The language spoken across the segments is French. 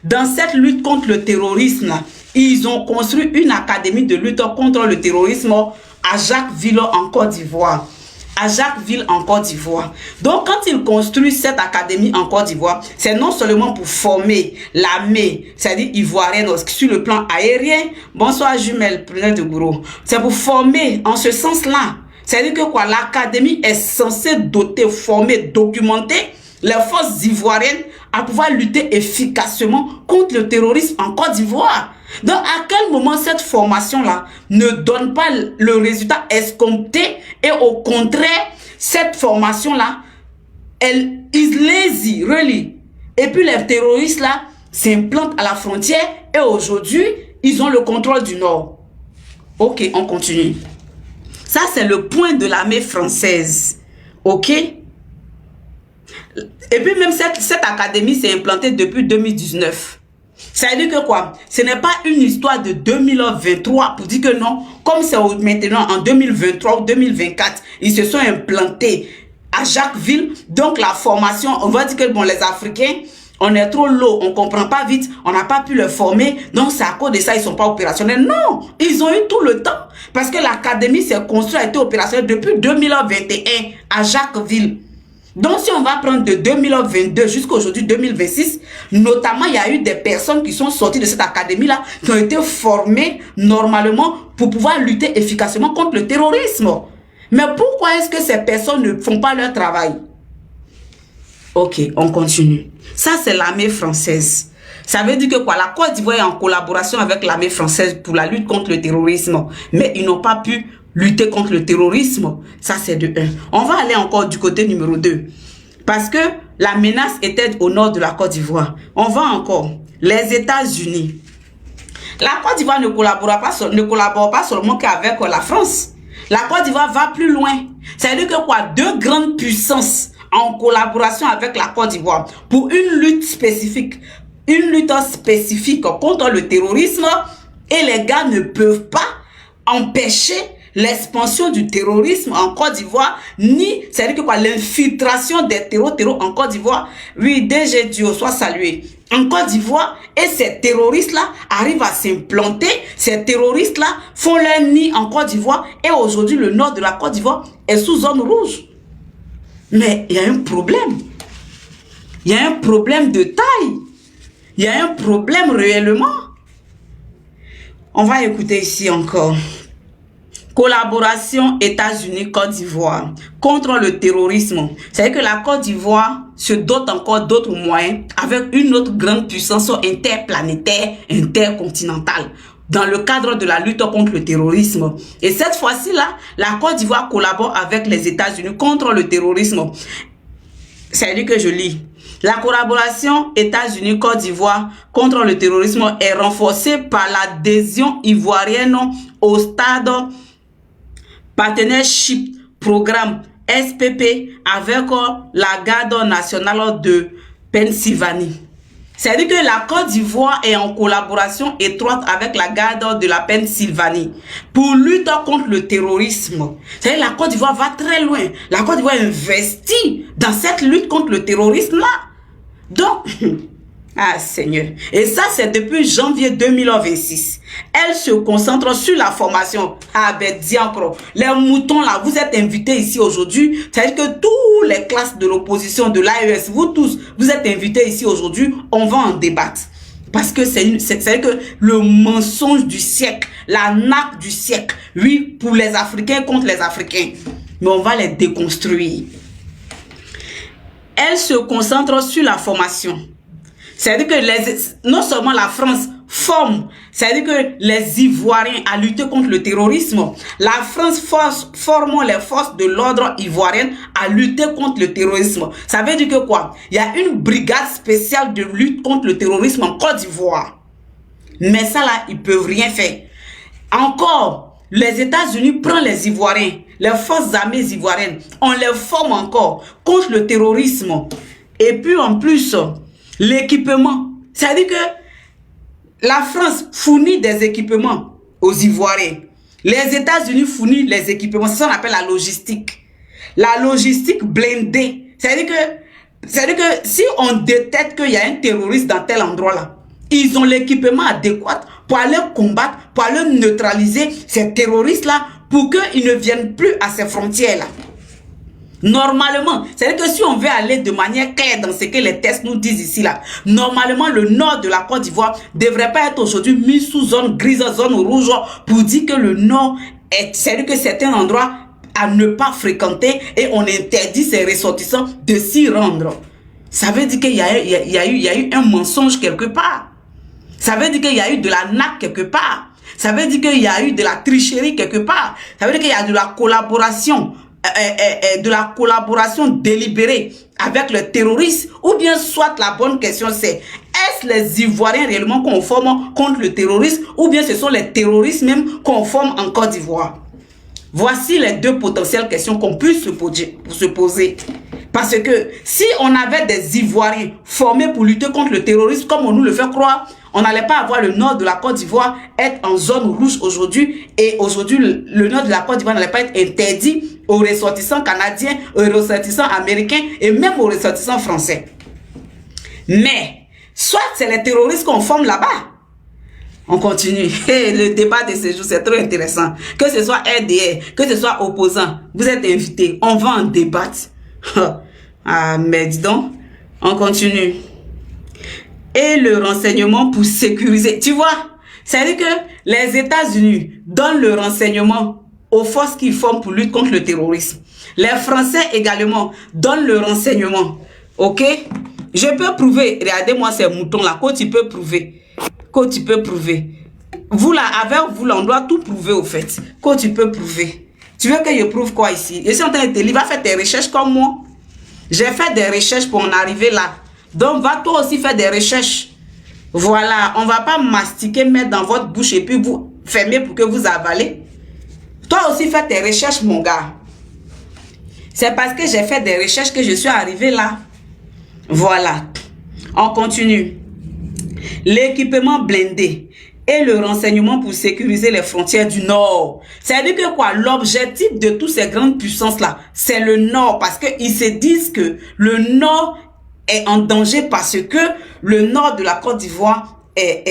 dans cette lutte contre le terrorisme, ils ont construit une académie de lutte contre le terrorisme à Jacquesville en Côte d'Ivoire. À Jacquesville en Côte d'Ivoire. Donc, quand ils construisent cette académie en Côte d'Ivoire, c'est non seulement pour former l'armée, c'est-à-dire ivoirienne, sur le plan aérien. Bonsoir, jumelle, prenez de gros. C'est pour former en ce sens-là. C'est-à-dire que quoi, l'académie est censée doter, former, documenter les forces ivoiriennes à pouvoir lutter efficacement contre le terrorisme en Côte d'Ivoire. Donc, à quel moment cette formation-là ne donne pas le résultat escompté et au contraire, cette formation-là, elle is lazy, really. Et puis, les terroristes-là s'implantent à la frontière et aujourd'hui, ils ont le contrôle du Nord. Ok, on continue. Ça, c'est le point de l'armée française. Ok? Et puis, même cette académie s'est implantée depuis 2019. Ça veut dire que quoi? Ce n'est pas une histoire de 2023 pour dire que non, comme c'est maintenant en 2023 ou 2024, ils se sont implantés à Jacquesville. Donc la formation, on va dire que bon, les Africains, on est trop lourd, on ne comprend pas vite, on n'a pas pu les former, donc c'est à cause de ça, ils ne sont pas opérationnels. Non, ils ont eu tout le temps, parce que l'académie s'est construite, a été opérationnelle depuis 2021 à Jacquesville. Donc, si on va prendre de 2022 jusqu'à aujourd'hui 2026, notamment, il y a eu des personnes qui sont sorties de cette académie-là, qui ont été formées normalement pour pouvoir lutter efficacement contre le terrorisme. Mais pourquoi est-ce que ces personnes ne font pas leur travail? Ok, on continue. Ça, c'est l'armée française. Ça veut dire que quoi? La Côte d'Ivoire est en collaboration avec l'armée française pour la lutte contre le terrorisme. Mais ils n'ont pas pu lutter contre le terrorisme. Ça, c'est de 1. On va aller encore du côté numéro 2. Parce que la menace était au nord de la Côte d'Ivoire. On va encore. Les États-Unis. La Côte d'Ivoire ne collabore pas seulement qu'avec la France. La Côte d'Ivoire va plus loin. Ça veut dire que quoi? Deux grandes puissances en collaboration avec la Côte d'Ivoire pour une lutte spécifique. Une lutte spécifique contre le terrorisme. Et les gars ne peuvent pas empêcher l'expansion du terrorisme en Côte d'Ivoire, ni, c'est-à-dire que quoi, l'infiltration des terreaux en Côte d'Ivoire. Oui, DG Dio, soit salué. En Côte d'Ivoire, et ces terroristes-là arrivent à s'implanter. Ces terroristes-là font leur nid en Côte d'Ivoire. Et aujourd'hui, le nord de la Côte d'Ivoire est sous zone rouge. Mais il y a un problème. Il y a un problème de taille. Il y a un problème réellement. On va écouter ici encore. Collaboration États-Unis-Côte d'Ivoire contre le terrorisme. C'est-à-dire que la Côte d'Ivoire se dote encore d'autres moyens avec une autre grande puissance interplanétaire, intercontinentale, dans le cadre de la lutte contre le terrorisme. Et cette fois-ci-là, la Côte d'Ivoire collabore avec les États-Unis contre le terrorisme. C'est-à-dire que je lis. La collaboration États-Unis-Côte d'Ivoire contre le terrorisme est renforcée par l'adhésion ivoirienne au stade Partnership Programme SPP avec la Garde nationale de Pennsylvanie. C'est-à-dire que la Côte d'Ivoire est en collaboration étroite avec la Garde de la Pennsylvanie pour lutter contre le terrorisme. C'est-à-dire que la Côte d'Ivoire va très loin. La Côte d'Ivoire investit dans cette lutte contre le terrorisme-là. Donc, ah Seigneur. Et ça, c'est depuis janvier 2026. Elle se concentre sur la formation. Ah ben, dis encore. Les moutons là, vous êtes invités ici aujourd'hui. C'est-à-dire que toutes les classes de l'opposition, de l'AES, vous tous, vous êtes invités ici aujourd'hui. On va en débattre. Parce que c'est que le mensonge du siècle, la nappe du siècle, oui, pour les Africains contre les Africains. Mais on va les déconstruire. Elle se concentre sur la formation. C'est-à-dire que non seulement la France forme, c'est-à-dire que les Ivoiriens à lutter contre le terrorisme, la France forme les forces de l'ordre ivoirienne à lutter contre le terrorisme. Ça veut dire que quoi? Il y a une brigade spéciale de lutte contre le terrorisme en Côte d'Ivoire. Mais ça là, ils peuvent rien faire. Encore, les États-Unis prennent les Ivoiriens, les forces armées ivoiriennes, on les forme encore contre le terrorisme. Et puis en plus, l'équipement. C'est-à-dire que la France fournit des équipements aux Ivoiriens. Les États-Unis fournissent les équipements. C'est ce qu'on appelle la logistique. La logistique blindée. C'est-à-dire que si on détecte qu'il y a un terroriste dans tel endroit-là, ils ont l'équipement adéquat pour aller combattre, pour aller neutraliser ces terroristes-là, pour qu'ils ne viennent plus à ces frontières-là. Normalement, c'est-à-dire que si on veut aller de manière claire dans ce que les tests nous disent ici, là, normalement, le nord de la Côte d'Ivoire ne devrait pas être aujourd'hui mis sous zone grise, zone rouge, pour dire que le nord est, c'est-à-dire que c'est un endroit à ne pas fréquenter et on interdit ses ressortissants de s'y rendre. Ça veut dire qu'il y a eu un mensonge quelque part. Ça veut dire qu'il y a eu de la nappe quelque part. Ça veut dire qu'il y a eu de la tricherie quelque part. Ça veut dire qu'il y a de la collaboration, délibérée avec le terroriste. Ou bien soit la bonne question c'est, est-ce les Ivoiriens réellement conformes contre le terrorisme ou bien ce sont les terroristes même conformes en Côte d'Ivoire? Voici les deux potentielles questions qu'on peut se poser. Parce que si on avait des Ivoiriens formés pour lutter contre le terrorisme, comme on nous le fait croire, on n'allait pas avoir le nord de la Côte d'Ivoire être en zone rouge aujourd'hui. Et aujourd'hui, le nord de la Côte d'Ivoire n'allait pas être interdit aux ressortissants canadiens, aux ressortissants américains et même aux ressortissants français. Mais, soit c'est les terroristes qu'on forme là-bas. On continue. Et le débat de ce jour, c'est trop intéressant. Que ce soit RDR, que ce soit opposant, vous êtes invités. On va en débattre. Ah, mais dis donc, on continue. Et le renseignement pour sécuriser. Tu vois, c'est-à-dire que les États-Unis donnent le renseignement aux forces qui forment pour lutter contre le terrorisme. Les Français également donnent le renseignement. Ok? Je peux prouver. Regardez-moi ces moutons-là. Quand tu peux prouver. Quand tu peux prouver. Vous là, avec vous là, on doit tout prouver au fait. Quand tu peux prouver. Tu veux que je prouve quoi ici? Je suis en train de te dire, va faire tes recherches comme moi. J'ai fait des recherches pour en arriver là. Donc, va toi aussi faire des recherches. Voilà, on ne va pas mastiquer, mettre dans votre bouche et puis vous fermer pour que vous avalez. Toi aussi, fais tes recherches, mon gars. C'est parce que j'ai fait des recherches que je suis arrivé là. Voilà. On continue. L'équipement blindé et le renseignement pour sécuriser les frontières du Nord. C'est-à-dire que quoi? L'objectif de toutes ces grandes puissances-là, c'est le Nord. Parce qu'ils se disent que le Nord est en danger parce que le Nord de la Côte d'Ivoire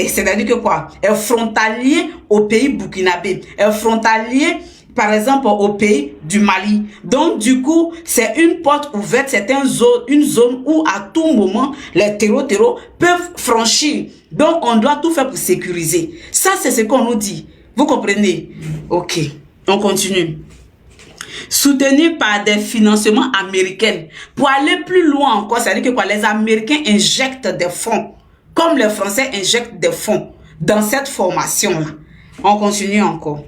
c'est-à-dire que quoi? Est frontalier au pays burkinabé. Est frontalier, par exemple, au pays du Mali. Donc, du coup, c'est une porte ouverte. C'est une zone où, à tout moment, les terreaux peuvent franchir. Donc, on doit tout faire pour sécuriser. Ça, c'est ce qu'on nous dit. Vous comprenez? Ok. On continue. Soutenu par des financements américains. Pour aller plus loin encore, c'est-à-dire que quoi? Les Américains injectent des fonds. Comme les Français injectent des fonds dans cette formation-là. On continue encore.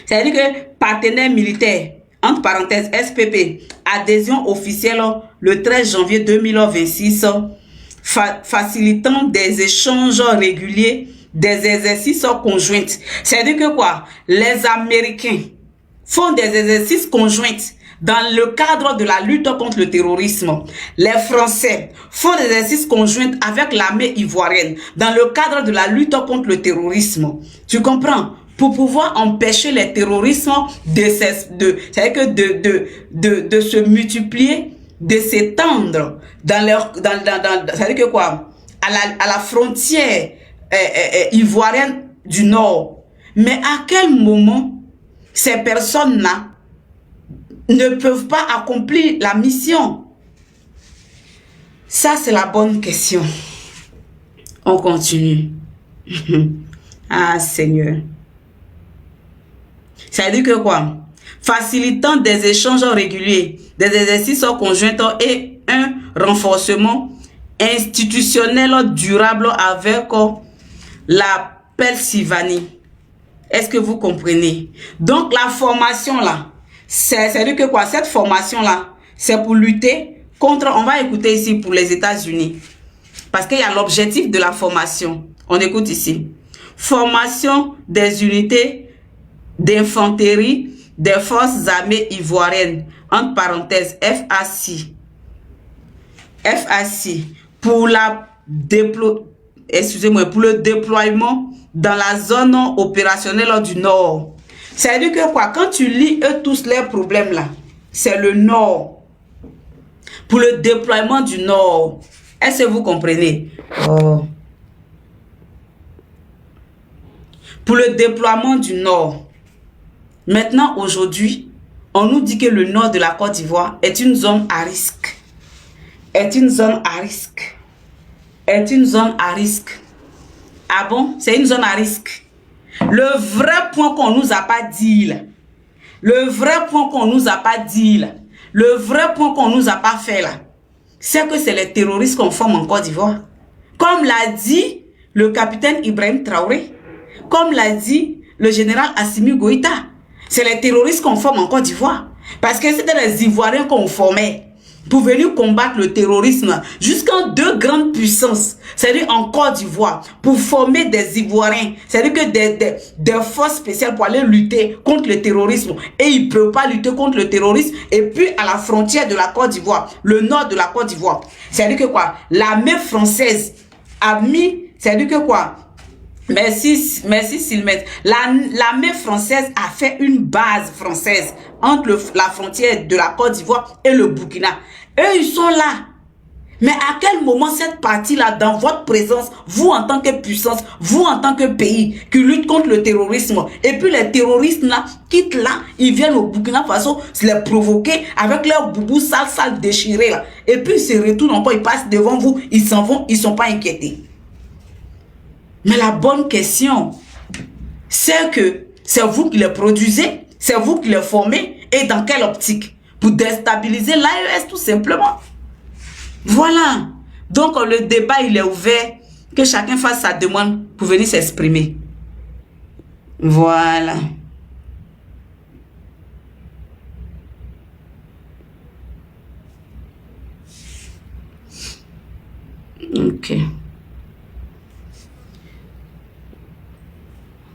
C'est-à-dire que partenaire militaire, entre parenthèses SPP, adhésion officielle le 13 janvier 2026, facilitant des échanges réguliers, des exercices conjoints. C'est-à-dire que quoi? Les Américains font des exercices conjoints dans le cadre de la lutte contre le terrorisme. Les Français font des exercices conjoints avec l'armée ivoirienne dans le cadre de la lutte contre le terrorisme. Tu comprends? Pour pouvoir empêcher les terrorismes de se multiplier, de s'étendre dans leur, c'est-à-dire que quoi? À la frontière ivoirienne du Nord. Mais à quel moment ces personnes-là ne peuvent pas accomplir la mission? Ça, c'est la bonne question. On continue. Ah, Seigneur. Ça veut dire que quoi? Facilitant des échanges réguliers, des exercices conjoints et un renforcement institutionnel durable avec la Pennsylvanie. Est-ce que vous comprenez? Donc, la formation là, c'est-à-dire que quoi? Cette formation là, c'est pour lutter contre, on va écouter ici pour les États-Unis. Parce qu'il y a l'objectif de la formation. On écoute ici. Formation des unités d'infanterie des forces armées ivoiriennes, entre parenthèses FAC. FAC pour pour le déploiement dans la zone opérationnelle du Nord. C'est-à-dire que quoi? Quand tu lis eux tous les problèmes là, c'est le Nord. Pour le déploiement du Nord. Est-ce que vous comprenez? Oh. Pour le déploiement du Nord, maintenant, aujourd'hui, on nous dit que le nord de la Côte d'Ivoire est une zone à risque. Est une zone à risque. Est une zone à risque. Ah bon? C'est une zone à risque. Le vrai point qu'on nous a pas dit là. Le vrai point qu'on nous a pas dit là. Le vrai point qu'on nous a pas fait là. C'est que c'est les terroristes qu'on forme en Côte d'Ivoire. Comme l'a dit le capitaine Ibrahim Traoré. Comme l'a dit le général Assimi Goïta. C'est les terroristes qu'on forme en Côte d'Ivoire. Parce que c'était les Ivoiriens qu'on formait pour venir combattre le terrorisme jusqu'en deux grandes puissances, c'est-à-dire en Côte d'Ivoire, pour former des Ivoiriens, c'est-à-dire que des forces spéciales pour aller lutter contre le terrorisme. Et ils ne peuvent pas lutter contre le terrorisme. Et puis à la frontière de la Côte d'Ivoire, le nord de la Côte d'Ivoire, c'est-à-dire que quoi, l'armée française a mis, c'est-à-dire que quoi, merci Sylmette. L'armée française a fait une base française entre la frontière de la Côte d'Ivoire et le Burkina. Eux, ils sont là. Mais à quel moment cette partie-là, dans votre présence, vous en tant que puissance, vous en tant que pays qui lutte contre le terrorisme, et puis les terroristes là, quittent là, ils viennent au Burkina Faso se les provoquer avec leurs boubous sales déchirés là. Et puis ils se retournent encore, ils passent devant vous, ils s'en vont, ils ne sont pas inquiétés. Mais la bonne question, c'est que c'est vous qui les produisez, c'est vous qui les formez, et dans quelle optique? Pour déstabiliser l'AES tout simplement. Voilà. Donc le débat il est ouvert, que chacun fasse sa demande pour venir s'exprimer. Voilà. Ok.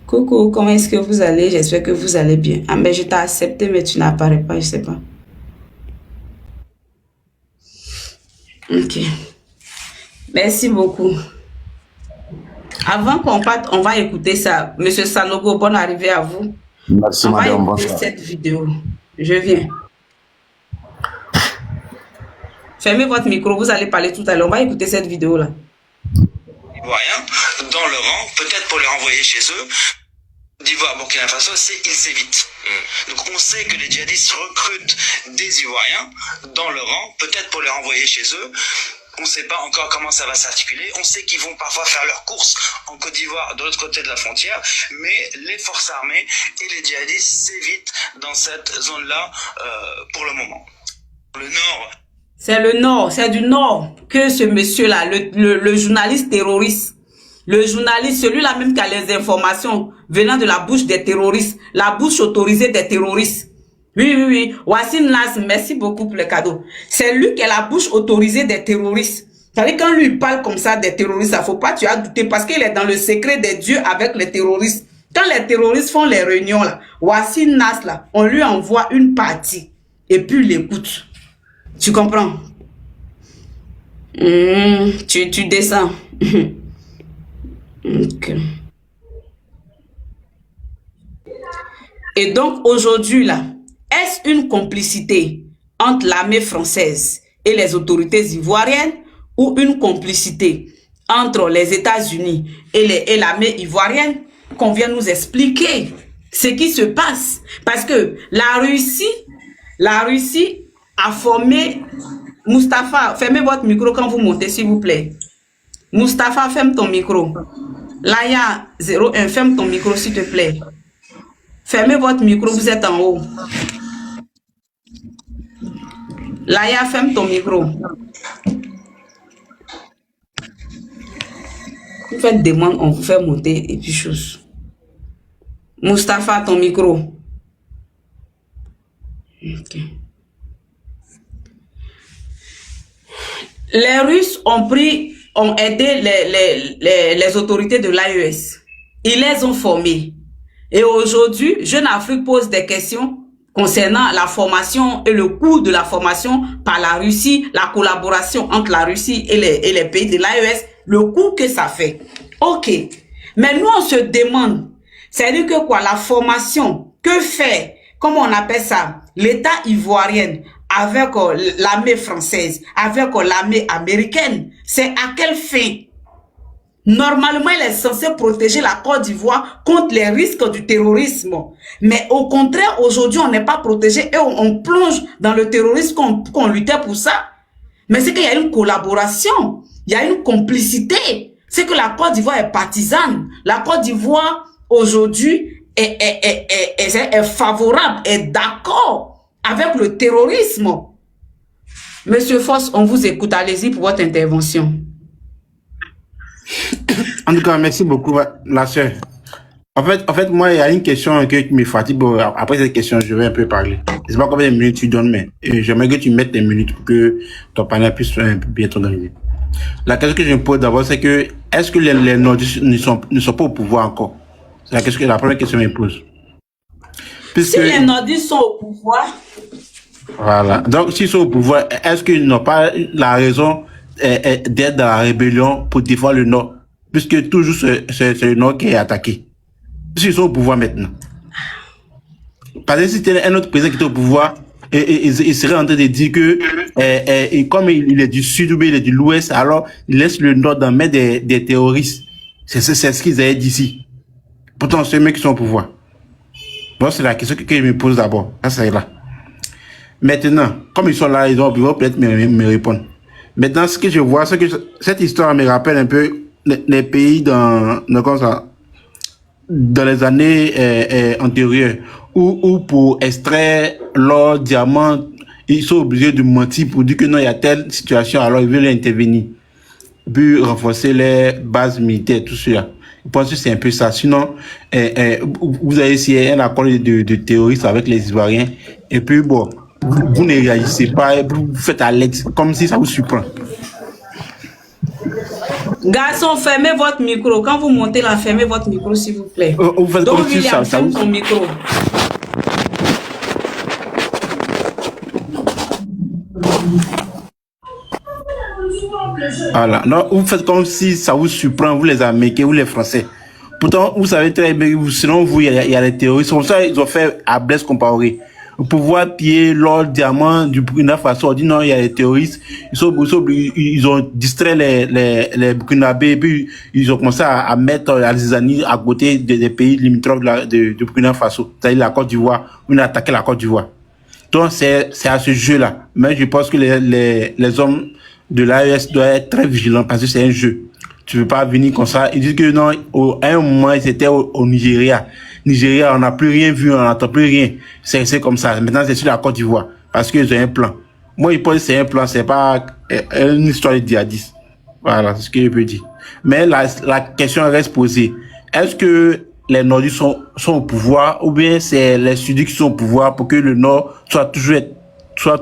Coucou, comment est-ce que vous allez? J'espère que vous allez bien. Ah, mais je t'ai accepté, mais tu n'apparais pas, je sais pas. Ok. Merci beaucoup. Avant qu'on parte, on va écouter ça. Monsieur Sanogo, bonne arrivée à vous. Merci, madame. On va écouter cette vidéo. Je viens. Fermez votre micro, vous allez parler tout à l'heure. On va écouter cette vidéo-là. Ivoiriens dans le rang, peut-être pour les renvoyer chez eux. D'Ivoire, Burkina Faso, ils s'évitent. Donc on sait que les djihadistes recrutent des Ivoiriens dans le rang, peut-être pour les renvoyer chez eux. On ne sait pas encore comment ça va s'articuler. On sait qu'ils vont parfois faire leurs courses en Côte d'Ivoire, de l'autre côté de la frontière, mais les forces armées et les djihadistes s'évitent dans cette zone-là pour le moment. Le nord. C'est le nord, c'est du nord que ce monsieur-là, le journaliste terroriste, le journaliste, celui-là même qui a les informations venant de la bouche des terroristes, la bouche autorisée des terroristes. Oui. Wassim Nas, merci beaucoup pour le cadeau. C'est lui qui a la bouche autorisée des terroristes. C'est-à-dire quand lui parle comme ça des terroristes, il ne faut pas tu as douté parce qu'il est dans le secret des dieux avec les terroristes. Quand les terroristes font les réunions là, Wassim Nas là, on lui envoie une partie et puis il l'écoute. Tu comprends? Tu descends. Okay. Et donc aujourd'hui là, est-ce une complicité entre l'armée française et les autorités ivoiriennes ou une complicité entre les États-Unis et l'armée ivoirienne qu'on vient nous expliquer ce qui se passe? Parce que la Russie a formé Mustapha. Fermez votre micro quand vous montez, s'il vous plaît. Mustapha, ferme ton micro. Laya 01, ferme ton micro, s'il te plaît. Fermez votre micro, vous êtes en haut. Laya, ferme ton micro. Vous faites demande, on vous fait monter et puis chose. Mustapha, ton micro. Ok. Les Russes ont aidé les autorités de l'AES. Ils les ont formés. Et aujourd'hui, Jeune Afrique pose des questions concernant la formation et le coût de la formation par la Russie, la collaboration entre la Russie et les pays de l'AES, le coût que ça fait. Ok. Mais nous, on se demande, c'est-à-dire que quoi, la formation, que fait, comment on appelle ça, l'État ivoirien avec l'armée française, avec l'armée américaine. C'est à quelle fin? Normalement, il est censé protéger la Côte d'Ivoire contre les risques du terrorisme. Mais au contraire, aujourd'hui, on n'est pas protégé et on plonge dans le terrorisme qu'on luttait pour ça. Mais c'est qu'il y a une collaboration, il y a une complicité. C'est que la Côte d'Ivoire est partisane. La Côte d'Ivoire, aujourd'hui, est favorable, est d'accord avec le terrorisme. Monsieur Foss, on vous écoute. Allez-y pour votre intervention. En tout cas, merci beaucoup, la sœur. En fait, moi, il y a une question qui me fatigue. Bon, après cette question, je vais un peu parler. Je sais pas combien de minutes tu donnes, mais j'aimerais que tu mettes des minutes pour que ton panel puisse un peu bien t'organiser. La question que je me pose d'abord, c'est que, est-ce que les nordistes ne sont pas au pouvoir encore? C'est la première question que je me pose. Puisque, si les nordistes sont au pouvoir. Voilà. Donc, s'ils sont au pouvoir, est-ce qu'ils n'ont pas la raison d'être dans la rébellion pour défendre le Nord? Puisque toujours c'est le Nord qui est attaqué. S'ils sont au pouvoir maintenant. Parce que si c'était un autre président qui était au pouvoir, il serait en train de dire que, comme il est du Sud ou il est de l'Ouest, alors il laisse le Nord dans la main des terroristes. C'est ce qu'ils avaient dit ici. Pourtant, c'est eux qui sont au pouvoir. Bon, c'est la question que je me pose d'abord. Ça, c'est là. Maintenant, comme ils sont là, ils vont peut-être me répondre. Maintenant, ce que je vois, c'est que cette histoire me rappelle un peu les pays dans les années antérieures, où pour extraire l'or, diamant, ils sont obligés de mentir pour dire que non, il y a telle situation, alors ils veulent intervenir. Puis renforcer les bases militaires, tout cela. Je pense que c'est un peu ça. Sinon, vous avez essayé un accord de terroristes avec les Ivoiriens, et puis bon, vous ne réagissez pas, vous faites à l'aide, comme si ça vous surprend. Garçon, fermez votre micro. Quand vous montez là, fermez votre micro, s'il vous plaît. Vous faites donc, comme si William, ferme ton micro. Voilà. Non, vous faites comme si ça vous surprend, vous les Américains, vous les Français. Pourtant, vous savez très bien, selon vous, il y a les terroristes. Comme ça, ils ont fait à Blaise Compaoré. Pour pouvoir piller l'or, diamant du Burkina Faso, on dit non, il y a les terroristes. Ils ont distrait les Burkinabés, et puis ils ont commencé à mettre l'Algérie à côté des pays limitrophes du Burkina Faso. C'est-à-dire la Côte d'Ivoire. On a attaqué la Côte d'Ivoire. Donc, c'est à ce jeu-là. Mais je pense que les hommes de l'AES doivent être très vigilants parce que c'est un jeu. Tu veux pas venir comme ça. Ils disent que non, à un moment, ils étaient au Nigeria. Nigeria, on n'a plus rien vu, on n'entend plus rien. C'est comme ça. Maintenant, c'est sur la Côte d'Ivoire. Parce qu'ils ont un plan. Moi, je pense que c'est un plan, c'est pas une histoire de djihadistes. Voilà, c'est ce que je peux dire. Mais la question reste posée. Est-ce que les nordistes sont au pouvoir ou bien c'est les sudistes qui sont au pouvoir pour que le nord soit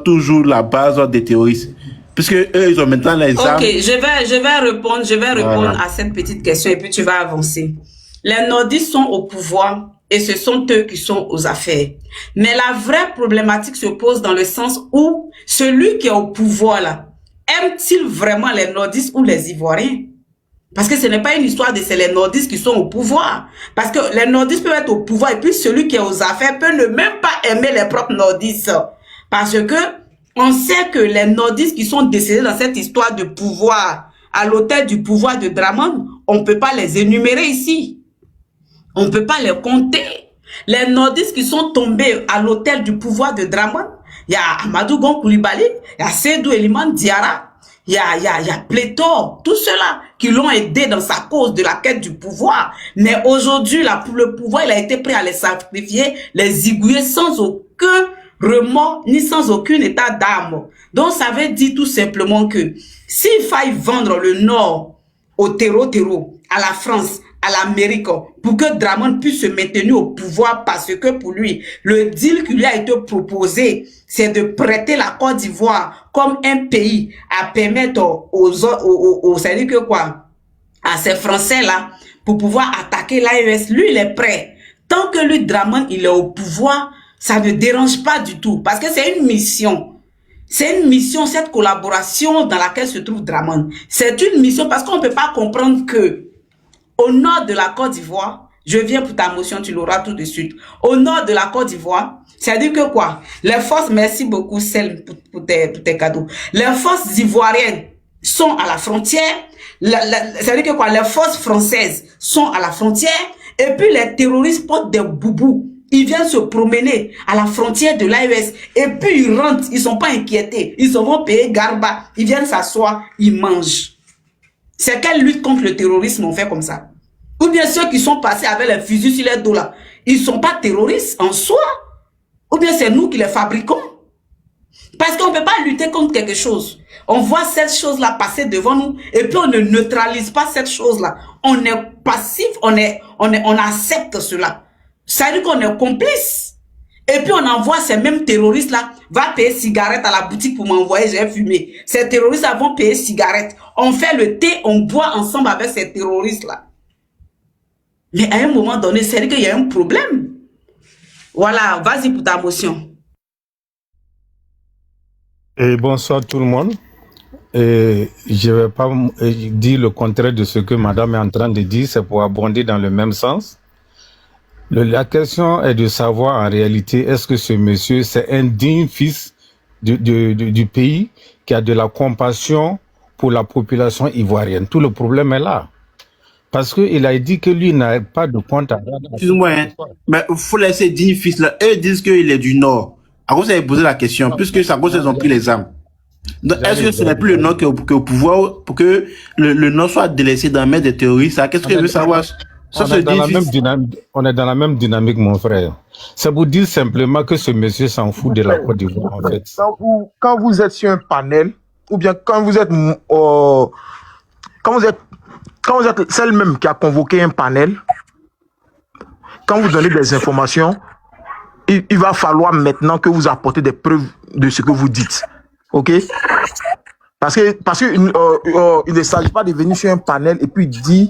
toujours la base des terroristes? Puisque eux, ils ont maintenant les armes. Ok, je vais répondre voilà. À cette petite question et puis tu vas avancer. Les nordistes sont au pouvoir et ce sont eux qui sont aux affaires. Mais la vraie problématique se pose dans le sens où celui qui est au pouvoir là, aime-t-il vraiment les nordistes ou les Ivoiriens? Parce que ce n'est pas une histoire de c'est les nordistes qui sont au pouvoir. Parce que les nordistes peuvent être au pouvoir et puis celui qui est aux affaires peut ne même pas aimer les propres nordistes. Parce que on sait que les nordistes qui sont décédés dans cette histoire de pouvoir, à l'autel du pouvoir de Dramane, on ne peut pas les énumérer ici. On ne peut pas les compter. Les nordistes qui sont tombés à l'autel du pouvoir de Dramane, il y a Amadou Gon Coulibaly, il y a Seydou Eliman Diarra, il y a pléthore, tout cela qui l'ont aidé dans sa cause de la quête du pouvoir. Mais aujourd'hui, le pouvoir, il a été prêt à les sacrifier, les zigouiller sans aucun remords ni sans aucun état d'âme. Donc, ça veut dire tout simplement que s'il faille vendre le Nord au terreau, à la France, à l'Amérique, pour que Dramane puisse se maintenir au pouvoir parce que pour lui, le deal qui lui a été proposé, c'est de prêter la Côte d'Ivoire comme un pays à permettre c'est-à-dire que quoi, à ces Français-là, pour pouvoir attaquer l'AES. Lui, il est prêt. Tant que lui, Dramane, il est au pouvoir, ça ne dérange pas du tout. Parce que c'est une mission. C'est une mission, cette collaboration dans laquelle se trouve Dramane. C'est une mission parce qu'on ne peut pas comprendre que au nord de la Côte d'Ivoire, Je viens pour ta motion, tu l'auras tout de suite. Au nord de la Côte d'Ivoire, c'est-à-dire que quoi? Les forces, merci beaucoup, Celle, pour tes cadeaux. Les forces ivoiriennes sont à la frontière. C'est-à-dire que quoi? Les forces françaises sont à la frontière. Et puis les terroristes portent des boubous. Ils viennent se promener à la frontière de l'AES. Et puis ils rentrent. Ils sont pas inquiétés. Ils se vont payer garba. Ils viennent s'asseoir. Ils mangent. C'est quelle lutte contre le terrorisme on fait comme ça? Ou bien ceux qui sont passés avec les fusils sur les dos là, ils ne sont pas terroristes en soi? Ou bien c'est nous qui les fabriquons? Parce qu'on ne peut pas lutter contre quelque chose. On voit cette chose-là passer devant nous et puis on ne neutralise pas cette chose-là. On est passif, on accepte cela. Ça veut dire qu'on est complice. Et puis on envoie ces mêmes terroristes-là, va payer cigarette à la boutique pour m'envoyer, j'ai fumé. Ces terroristes-là vont payer cigarette. On fait le thé, on boit ensemble avec ces terroristes-là. Mais à un moment donné, c'est-à-dire qu'il y a un problème. Voilà, vas-y pour ta motion. Et bonsoir tout le monde. Et je ne vais pas dire le contraire de ce que madame est en train de dire, c'est pour abonder dans le même sens. La question est de savoir en réalité, est-ce que ce monsieur, c'est un digne fils du pays qui a de la compassion pour la population ivoirienne. Tout le problème est là. Parce qu'il a dit que lui n'a pas de compte à rendre. Excuse-moi, hein, mais il faut laisser digne fils là. Eux disent qu'il est du Nord. À cause, avez posé la question, puisque c'est à cause qu'ils ont pris les armes. Est-ce que ce n'est plus le Nord qui est au pouvoir pour que le Nord soit délaissé dans la main des terroristes? Qu'est-ce que je veux savoir? On est dans la même dynamique, mon frère. Ça vous dit simplement que ce monsieur s'en fout de la Côte d'Ivoire, en fait. Quand vous êtes sur un panel, ou bien quand vous êtes celle-même qui a convoqué un panel, quand vous donnez des informations, il va falloir maintenant que vous apportez des preuves de ce que vous dites. OK? Parce que il ne s'agit pas de venir sur un panel et puis dire...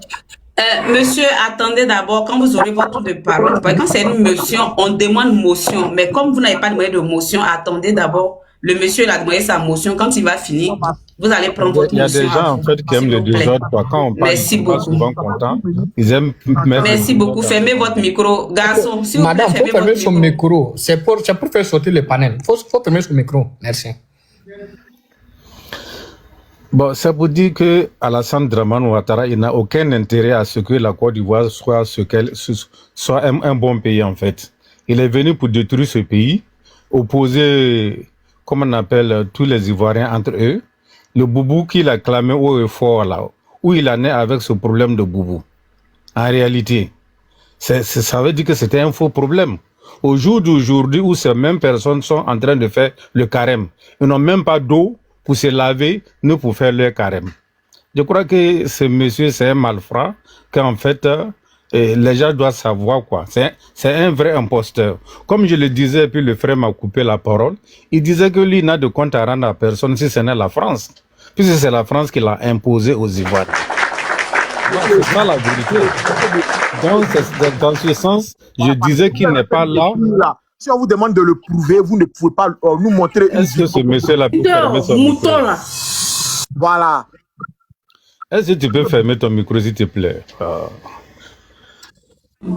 Monsieur, attendez d'abord, quand vous aurez votre tour de parole, parce que quand c'est une motion, on demande motion. Mais comme vous n'avez pas demandé de motion, attendez d'abord. Le monsieur il a demandé sa motion. Quand il va finir, vous allez prendre votre motion. Il y a des gens en fait qui aiment le désordre. Quand on parle, merci ils sont pas souvent contents. Ils aiment mettre. Merci beaucoup. Fermez votre micro, garçon. Si Madame, il faut fermer son micro. C'est pour faire sortir le panel. Il faut fermer son micro. Merci. Bon, ça vous dit que Alassane Dramane Ouattara, il n'a aucun intérêt à ce que la Côte d'Ivoire soit un bon pays, en fait. Il est venu pour détruire ce pays, opposer, comme on appelle, tous les Ivoiriens entre eux. Le boubou qu'il a clamé haut et fort là, où il en est avec ce problème de boubou. En réalité, ça veut dire que c'était un faux problème. Au jour d'aujourd'hui où ces mêmes personnes sont en train de faire le carême, ils n'ont même pas d'eau pour se laver, ni pour faire leur carême. Je crois que ce monsieur, c'est un malfrat, qu'en fait, les gens doivent savoir quoi. C'est un vrai imposteur. Comme je le disais, puis le frère m'a coupé la parole, il disait que lui n'a de compte à rendre à personne si ce n'est la France. Puisque c'est la France qui l'a imposé aux Ivoiriens. C'est ça la vérité. Donc, dans ce sens, je disais qu'il n'est pas là. Si on vous demande de le prouver, vous ne pouvez pas nous montrer. Est-ce que ce monsieur-là peut fermer son micro? Voilà. Est-ce que tu peux fermer ton micro, s'il te plaît? Le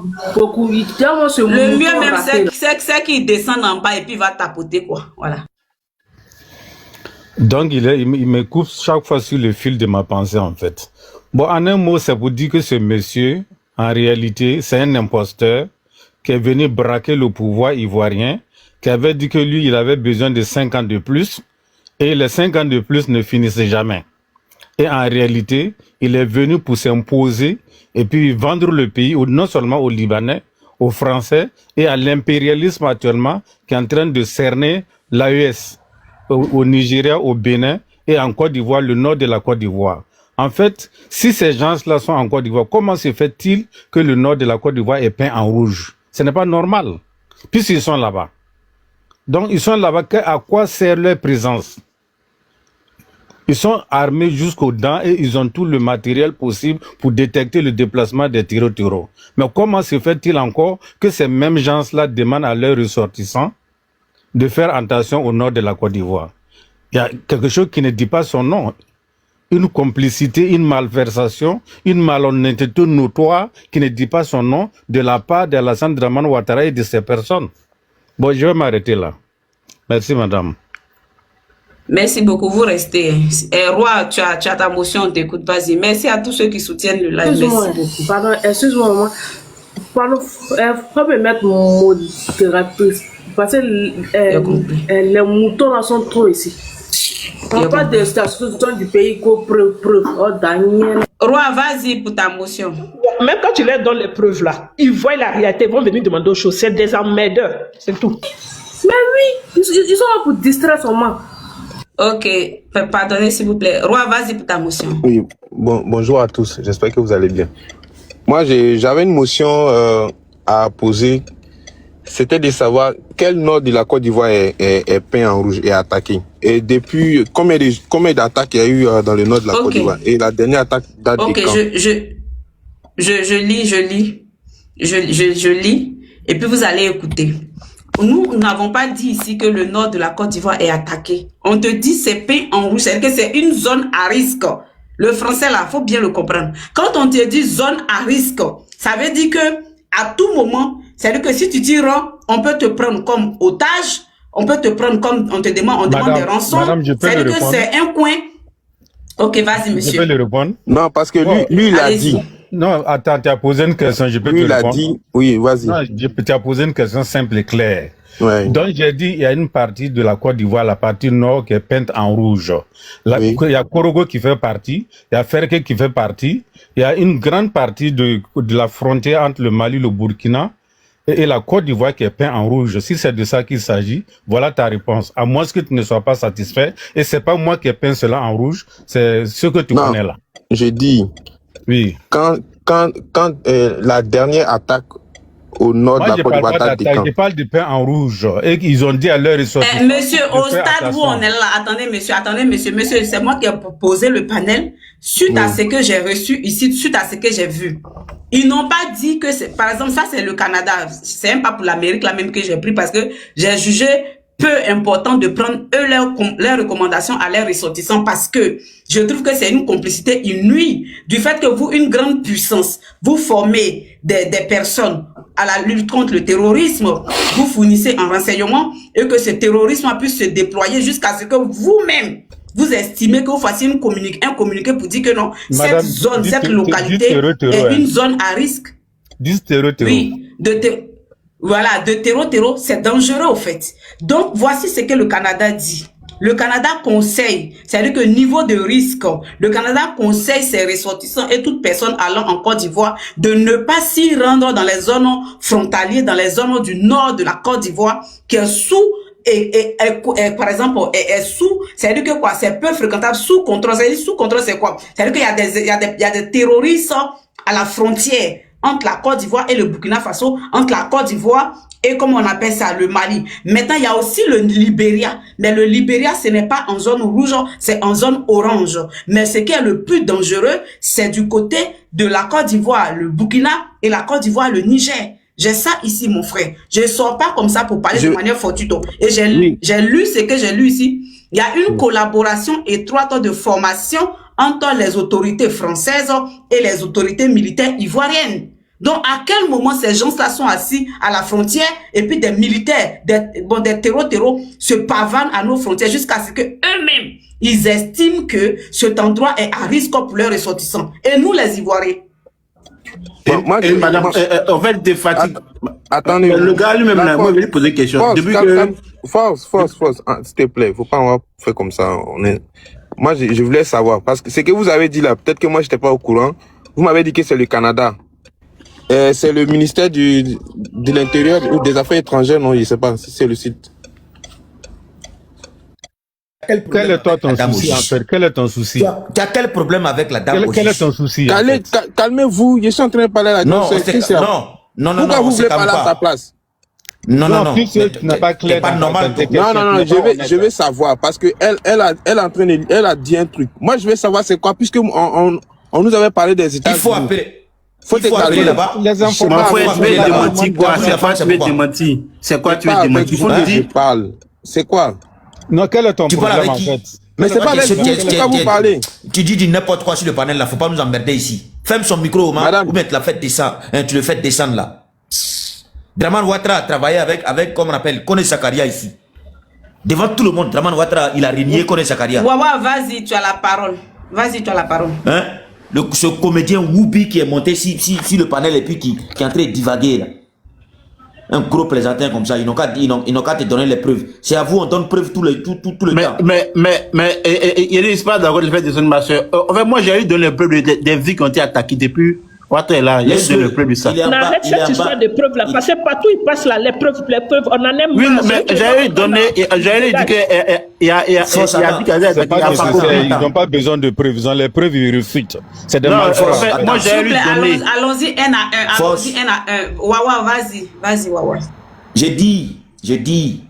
mieux même, c'est qu'il descend en bas et puis il va tapoter, quoi. Voilà. Donc, il me coupe chaque fois sur le fil de ma pensée, en fait. Bon, en un mot, ça vous dit que ce monsieur, en réalité, c'est un imposteur qui est venu braquer le pouvoir ivoirien, qui avait dit que lui, il avait besoin de 5 ans de plus, et les 5 ans de plus ne finissaient jamais. Et en réalité, il est venu pour s'imposer et puis vendre le pays, non seulement aux Libanais, aux Français et à l'impérialisme actuellement qui est en train de cerner l'AES, au Nigeria, au Bénin et en Côte d'Ivoire, le nord de la Côte d'Ivoire. En fait, si ces gens-là sont en Côte d'Ivoire, comment se fait-il que le nord de la Côte d'Ivoire est peint en rouge? Ce n'est pas normal, puisqu'ils sont là-bas. Donc, ils sont là-bas, à quoi sert leur présence? Ils sont armés jusqu'aux dents et ils ont tout le matériel possible pour détecter le déplacement des terreaux. Mais comment se fait-il encore que ces mêmes gens-là demandent à leurs ressortissants de faire attention au nord de la Côte d'Ivoire? Il y a quelque chose qui ne dit pas son nom. une complicité, une malversation, une malhonnêteté notoire qui ne dit pas son nom de la part d'Alassane Dramane Ouattara et de ces personnes. Bon, je vais m'arrêter là. Merci, madame. Merci beaucoup, vous restez. Roi, tu as ta motion, on t'écoute, vas-y. Merci à tous ceux qui soutiennent le live. Merci beaucoup. Pardon, excuse-moi, maman. Pardon, faut me mettre mon modératrice. Parce que les moutons là sont trop ici. On parle de stations du pays qu'on preuve. Oh, Daniel. Roi, vas-y pour ta motion. Même quand tu leur donnes les preuves là, ils voient la réalité, ils vont venir demander aux choses. C'est des emmerdeurs, c'est tout. Mais oui, ils sont là pour distraire son main. Ok, pardonnez s'il vous plaît. Roi, vas-y pour ta motion. Oui, bonjour à tous, j'espère que vous allez bien. Moi, j'avais une motion à poser. C'était de savoir quel nord de la Côte d'Ivoire est peint en rouge et attaqué. Et depuis, combien d'attaques il y a eu dans le nord de la Côte d'Ivoire? Et la dernière attaque date de quand? Je lis, et puis vous allez écouter. Nous n'avons pas dit ici que le nord de la Côte d'Ivoire est attaqué. On te dit c'est peint en rouge, c'est-à-dire que c'est une zone à risque. Le français là, faut bien le comprendre. Quand on te dit zone à risque, ça veut dire que à tout moment, c'est-à-dire que si tu tires, on peut te prendre comme otage, on peut te prendre comme on te demande, on demande des rançons. C'est-à-dire que c'est un coin. Ok, vas-y, monsieur. Je peux le répondre? Non, parce que lui il a dit. Non, attends, tu as posé une question, je peux te répondre. Lui, il a dit, oui, vas-y. Non, tu as posé une question simple et claire. Ouais. Donc, j'ai dit, il y a une partie de la Côte d'Ivoire, la partie nord, qui est peinte en rouge. Il y a Korogo qui fait partie, il y a Ferke qui fait partie, il y a une grande partie de la frontière entre le Mali, le Burkina et la Côte d'Ivoire qui est peinte en rouge. Si c'est de ça qu'il s'agit, voilà ta réponse. À moins que tu ne sois pas satisfait. Et c'est pas moi qui ai peint cela en rouge, c'est ce que tu connais là. J'ai dit, oui. Quand la dernière attaque au nord de la Côte d'Ivoire date de quand? Je parle de pain en rouge. Et ils ont dit à leur ressortissants. Monsieur, au stade où on est là, attendez monsieur, c'est moi qui ai proposé le panel suite à ce que j'ai reçu ici, suite à ce que j'ai vu. Ils n'ont pas dit que c'est, par exemple, ça c'est le Canada. C'est même pas pour l'Amérique là même que j'ai pris parce que j'ai jugé peu important de prendre eux leurs recommandations à leurs ressortissants parce que je trouve que c'est une complicité inouïe du fait que vous, une grande puissance, vous formez des personnes à la lutte contre le terrorisme, vous fournissez un renseignement et que ce terrorisme puisse se déployer jusqu'à ce que vous-même, vous estimez que vous fassiez un communiqué pour dire que non, Madame, cette zone, cette localité est une zone à risque. Oui, voilà, de terreau, c'est dangereux au fait. Donc, voici ce que le Canada dit. Le Canada conseille, c'est-à-dire que niveau de risque, le Canada conseille ses ressortissants et toute personne allant en Côte d'Ivoire de ne pas s'y rendre dans les zones frontalières, dans les zones du nord de la Côte d'Ivoire, qui est sous, par exemple, est sous, c'est-à-dire que quoi, c'est peu fréquentable, sous contrôle. C'est-à-dire sous contrôle, c'est quoi? C'est-à-dire qu'il y a des terroristes à la frontière entre la Côte d'Ivoire et le Burkina Faso, entre la Côte d'Ivoire et comme on appelle ça, le Mali. Maintenant, il y a aussi le Libéria. Mais le Libéria, ce n'est pas en zone rouge, c'est en zone orange. Mais ce qui est le plus dangereux, c'est du côté de la Côte d'Ivoire, le Burkina et la Côte d'Ivoire, le Niger. J'ai ça ici, mon frère. Je ne sors pas comme ça pour parler de manière fortuite. Et j'ai lu ce que j'ai lu ici. Il y a une collaboration étroite de formation entre les autorités françaises et les autorités militaires ivoiriennes. Donc, à quel moment ces gens-là sont assis à la frontière et puis des militaires, des terreaux se pavanent à nos frontières jusqu'à ce que eux-mêmes, ils estiment que cet endroit est à risque pour leurs ressortissants. Et nous, les Ivoiriens. Madame, en fait, des fatigues. Attendez. Le gars lui-même, moi, je vais lui poser une question. Force, s'il te plaît. Faut pas faire comme ça. Moi, je voulais savoir. Parce que ce que vous avez dit là, peut-être que moi, j'étais pas au courant. Vous m'avez dit que c'est le Canada. C'est le ministère de l'Intérieur ou des Affaires étrangères, non, je sais pas si c'est le site. Quel est toi ton souci en fait? Quel est ton souci? Tu as quel problème avec la dame? Quel est ton souci? Calmez-vous, je suis en train de parler à la dame. Non. Pourquoi vous voulez parler à sa place? Non. Tu n'es pas clair. Pas normal. Non, je vais savoir parce que elle a dit un truc. Moi, je vais savoir c'est quoi puisque on nous avait parlé des États-Unis. Il faut appeler. Faut appeler là-bas. Les informations. C'est quoi tu veux démentir? Je parle. C'est quoi? Non, quel est ton problème en fait? Mais c'est pas avec vous, c'est pas vous parler. Tu dis du n'importe quoi sur le panel là, faut pas nous emmerder ici. Ferme son micro, Madame. ou bien tu la fais descendre, tu le fais descendre là. Draman Ouattara a travaillé avec comment on appelle, Kone Sakaria ici. Devant tout le monde, Draman Ouattara, il a régné Kone Sakaria. Wawa, vas-y, tu as la parole. Vas-y, tu as la parole. Hein? Ce comédien Woubi qui est monté sur le panel et puis qui est en train de divaguer là. Un gros plaisantin comme ça, ils n'ont qu'à te donner les preuves. C'est à vous, on donne preuve tout le temps. Mais, il n'est pas d'accord le fait de son masseur. En fait, moi, j'ai eu donné les preuves des vies qui ont été attaquées depuis. Ouattara est là, il y a eu donné les preuves de ça. On arrête cette histoire de preuves là, parce que partout il passe là, les preuves, on en aime. Oui, mais j'ai eu donné, j'ai eu dit qu'il y a dit ils n'ont pas besoin de preuves, ils ont les preuves, ils refutent. C'est des malfrats. Moi, j'ai eu donné. Allons-y un à un, allons-y un à un. Wawa, vas-y, Wawa. J'ai dit,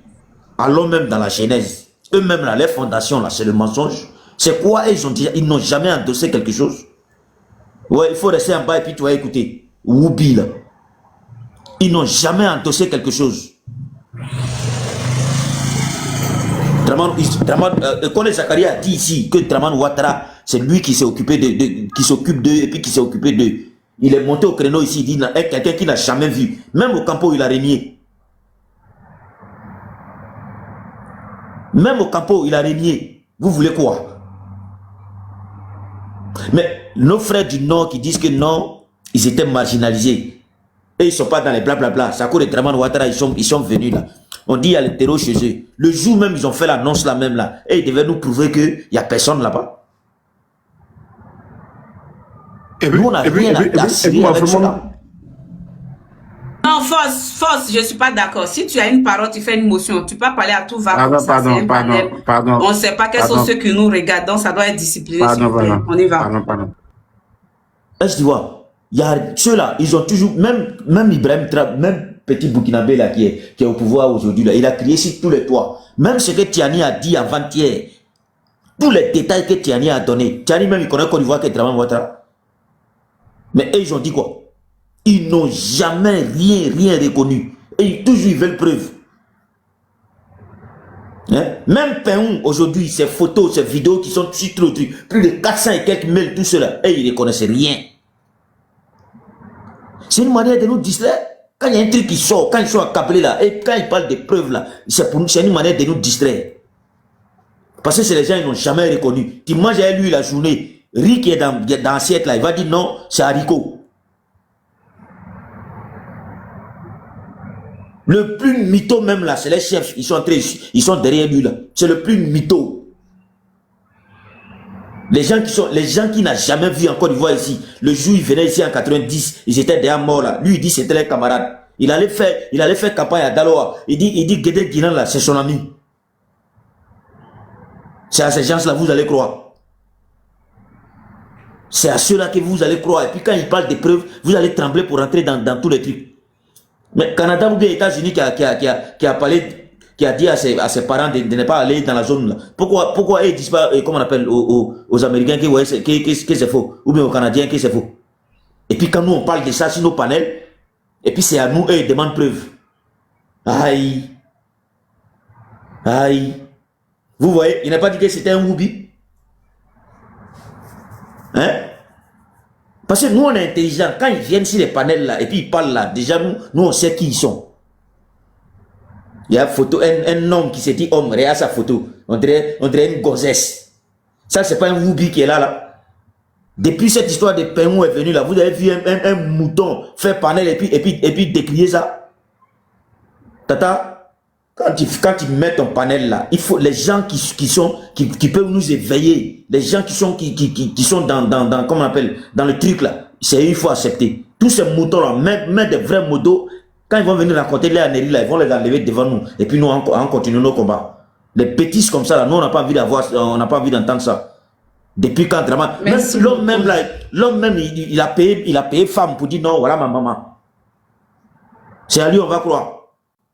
allons même dans la Genèse. Eux-mêmes là, les fondations là, c'est le mensonge. C'est quoi ils n'ont jamais endossé quelque chose. Ouais, il faut rester en bas et puis tu vas écouter. Woubi là. Ils n'ont jamais endossé quelque chose. Kone Zakaria a dit ici que Draman Ouattara, c'est lui qui s'est occupé qui s'occupe d'eux et puis qui s'est occupé d'eux. Il est monté au créneau ici, il dit quelqu'un qu'il n'a jamais vu. Même au campo, il a régné. Même au campo, il a régné. Vous voulez quoi? Mais nos frères du Nord qui disent que non, ils étaient marginalisés. Et ils ne sont pas dans les blablabla. C'est à cause de Draman Ouattara, ils sont venus là. On dit il y a le terreau chez eux. Le jour même, ils ont fait l'annonce là même là. Et ils devaient nous prouver qu'il n'y a personne là-bas. Nous, on n'a rien à cirer avec cela. Non, force, je ne suis pas d'accord. Si tu as une parole, tu fais une motion. Tu peux pas parler à tout va. Pardon. On ne sait pas quels sont ceux qui nous regardent, donc ça doit être discipliné. On y va. Est-ce que tu vois, il y a ceux-là, ils ont toujours, même Ibrahim Traoré, même petit Burkinabé là qui est au pouvoir aujourd'hui, là, il a crié sur tous les toits. Même ce que Tiani a dit avant-hier, tous les détails que Tiani a donné, Tiani même il connaît Côte d'Ivoire que Draman Ouattara. Mais eux, ils ont dit quoi? Ils n'ont jamais rien reconnu. Et toujours ils veulent preuve. Hein? Même Péon, aujourd'hui, ces photos, ces vidéos qui sont sur trop plus de 400 et quelques mails, tout cela, et ils ne reconnaissent rien. C'est une manière de nous distraire. Quand il y a un truc qui sort, quand ils sont accablés là, et quand ils parlent des preuves là, c'est une manière de nous distraire. Parce que c'est les gens qui n'ont jamais reconnu. Tu manges avec lui la journée, riz qui est dans l'assiette là, il va dire non, c'est haricot. Le plus mytho même là, c'est les chefs, ils sont derrière lui là. C'est le plus mytho. Les gens qui n'ont jamais vu en Côte d'Ivoire ici, le jour où ils venaient ici en 90, ils étaient déjà morts là. Lui il dit c'était les camarades. Il allait faire campagne à Daloa. Il dit Guédé Guinan là, c'est son ami. C'est à ces gens-là vous allez croire. C'est à ceux-là que vous allez croire. Et puis quand ils parlent des preuves, vous allez trembler pour rentrer dans tous les trucs. Mais Canada ou bien États-Unis qui a parlé, qui a dit à ses parents de ne pas aller dans la zone là. Pourquoi ils disent pas, comment on appelle, aux Américains que c'est faux, ou bien aux Canadiens que c'est faux. Et puis quand nous on parle de ça sur nos panels, et puis c'est à nous, eux ils demandent preuve. Aïe. Vous voyez, il n'a pas dit que c'était un Woubi. Hein? Parce que nous, on est intelligents. Quand ils viennent sur les panels là, et puis ils parlent là, déjà nous on sait qui ils sont. Il y a une photo, un homme qui s'est dit homme, regarde sa photo. On dirait une gossesse. Ça, c'est pas un Woubi qui est là. Depuis cette histoire de Péon est venue là, vous avez vu un mouton faire panel et puis décrier ça. Tata, quand tu mets ton panel là, il faut les gens qui peuvent nous éveiller, les gens qui sont dans comment on appelle, dans le truc là, c'est il faut accepter. Tous ces moutons là, même des vrais motos, quand ils vont venir raconter les anéries là, ils vont les enlever devant nous. Et puis nous on continue nos combats. Les bêtises comme ça là, nous on n'a pas envie d'avoir, on n'a pas envie d'entendre ça. Depuis quand vraiment, l'homme même il a payé femme pour dire non, voilà ma maman. C'est à lui on va croire.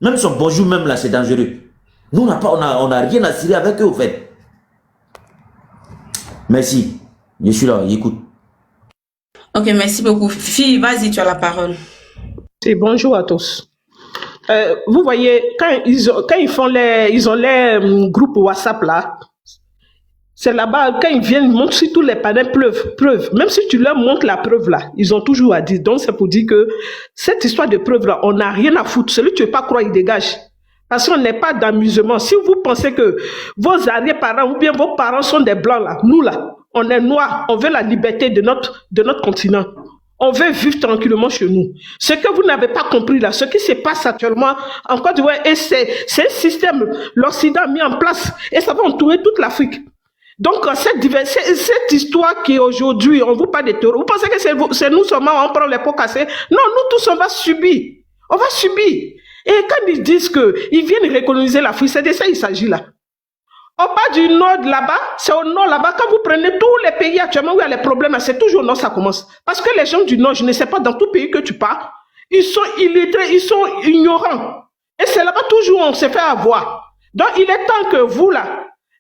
Même son bonjour même là, c'est dangereux. Nous, on n'a rien à cirer avec eux, au fait. Merci. Je suis là, écoute. Ok, merci beaucoup. Fille, vas-y, tu as la parole. C'est bonjour à tous. Vous voyez, quand ils ont les groupes WhatsApp là, C'est là-bas, quand ils viennent, ils montrent si tous les panels preuves. Même si tu leur montres la preuve là, ils ont toujours à dire. Donc c'est pour dire que cette histoire de preuve là, on n'a rien à foutre. Celui que tu ne veux pas croire, il dégage. Parce qu'on n'est pas d'amusement. Si vous pensez que vos arrière-parents ou bien vos parents sont des blancs là, nous là, on est noirs, on veut la liberté de notre continent. On veut vivre tranquillement chez nous. Ce que vous n'avez pas compris là, ce qui se passe actuellement en Côte d'Ivoire, et c'est un système, l'Occident a mis en place, et ça va entourer toute l'Afrique. Donc, cette histoire qui aujourd'hui, on vous parle de terror, vous pensez que c'est nous seulement, on prend les pots cassés? Non, nous tous, on va subir. On va subir. Et quand ils disent qu'ils viennent recoloniser l'Afrique, c'est de ça qu'il s'agit là. On part du nord là-bas, c'est au nord là-bas. Quand vous prenez tous les pays actuellement où il y a les problèmes, c'est toujours au nord ça commence. Parce que les gens du nord, je ne sais pas, dans tout pays que tu pars, ils sont illettrés, ils sont ignorants. Et c'est là-bas toujours où on se fait avoir. Donc, il est temps que vous là,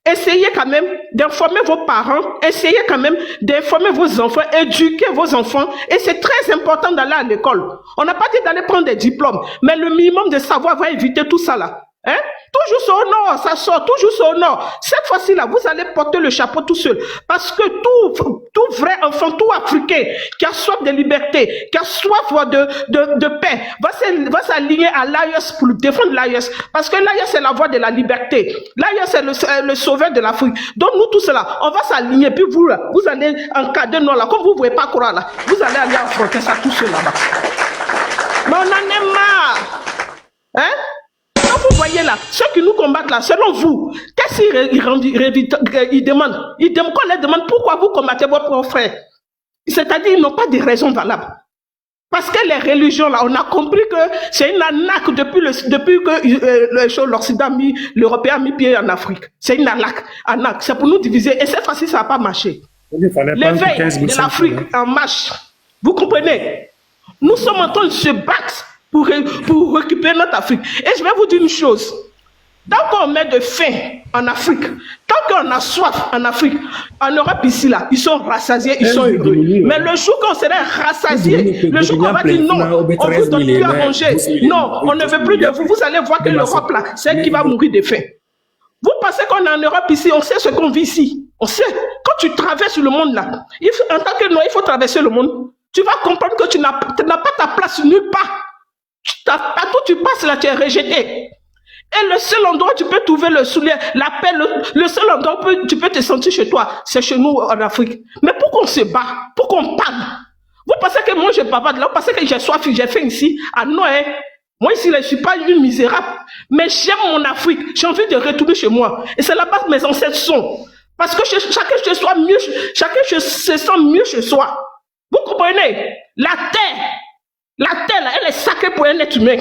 essayez quand même d'informer vos parents, essayez quand même d'informer vos enfants, éduquer vos enfants. Et c'est très important d'aller à l'école. On n'a pas dit d'aller prendre des diplômes, mais le minimum de savoir va éviter tout ça là. Hein? Toujours sur au nord, ça sort, toujours sur au nord. Cette fois-ci là, vous allez porter le chapeau tout seul. Parce que tout vrai enfant, tout africain qui a soif de liberté, qui a soif de paix, va s'aligner à l'AES pour défendre l'AES. Parce que l'AES c'est la voie de la liberté. L'AES c'est le sauveur de l'Afrique. Donc nous tous là, on va s'aligner. Puis vous là, vous allez encadrer nous là, comme vous ne pouvez pas croire là, vous allez aller affronter ça tout seul là-bas. Mais on en est marre. Hein? Vous voyez là, ceux qui nous combattent là, selon vous, qu'est-ce qu'ils demandent? Qu'on les demande pourquoi vous combattez vos propres frères. C'est-à-dire ils n'ont pas de raison valable. Parce que les religions là, on a compris que c'est une arnaque depuis que l'Occident l'Européen a mis pied en Afrique. C'est une arnaque. C'est pour nous diviser. Et cette fois-ci, ça n'a pas marché. L'éveil de l'Afrique en marche. Vous comprenez? Nous sommes en train de se battre pour récupérer notre Afrique. Et je vais vous dire une chose. Tant qu'on met de faim en Afrique, tant qu'on a soif en Afrique, en Europe ici, là, ils sont rassasiés, ils sont heureux. Mais le jour qu'on serait rassasiés, le jour qu'on va dire non, on vous donne plus à manger, non, on ne veut plus de vous, vous allez voir que l'Europe, là, c'est elle qui va mourir de faim. Vous pensez qu'on est en Europe ici, on sait ce qu'on vit ici. On sait. Quand tu traverses le monde, là, en tant que noir, il faut traverser le monde. Tu vas comprendre que tu n'as pas ta place nulle part. Partout où tu passes là, tu es rejeté. Et le seul endroit où tu peux trouver le soulier, la paix, le seul endroit où tu peux te sentir chez toi, c'est chez nous en Afrique. Mais pourquoi on se bat? Pourquoi on parle? Vous pensez que moi je bavarde là? Vous pensez que j'ai soif, j'ai faim ici? Ah non, hein? Moi ici, là, je ne suis pas une misérable. Mais j'aime mon Afrique. J'ai envie de retourner chez moi. Et c'est là-bas que mes ancêtres sont. Parce que chacun se sent mieux chez soi. Vous comprenez? La terre, là, elle est sacrée pour un être humain.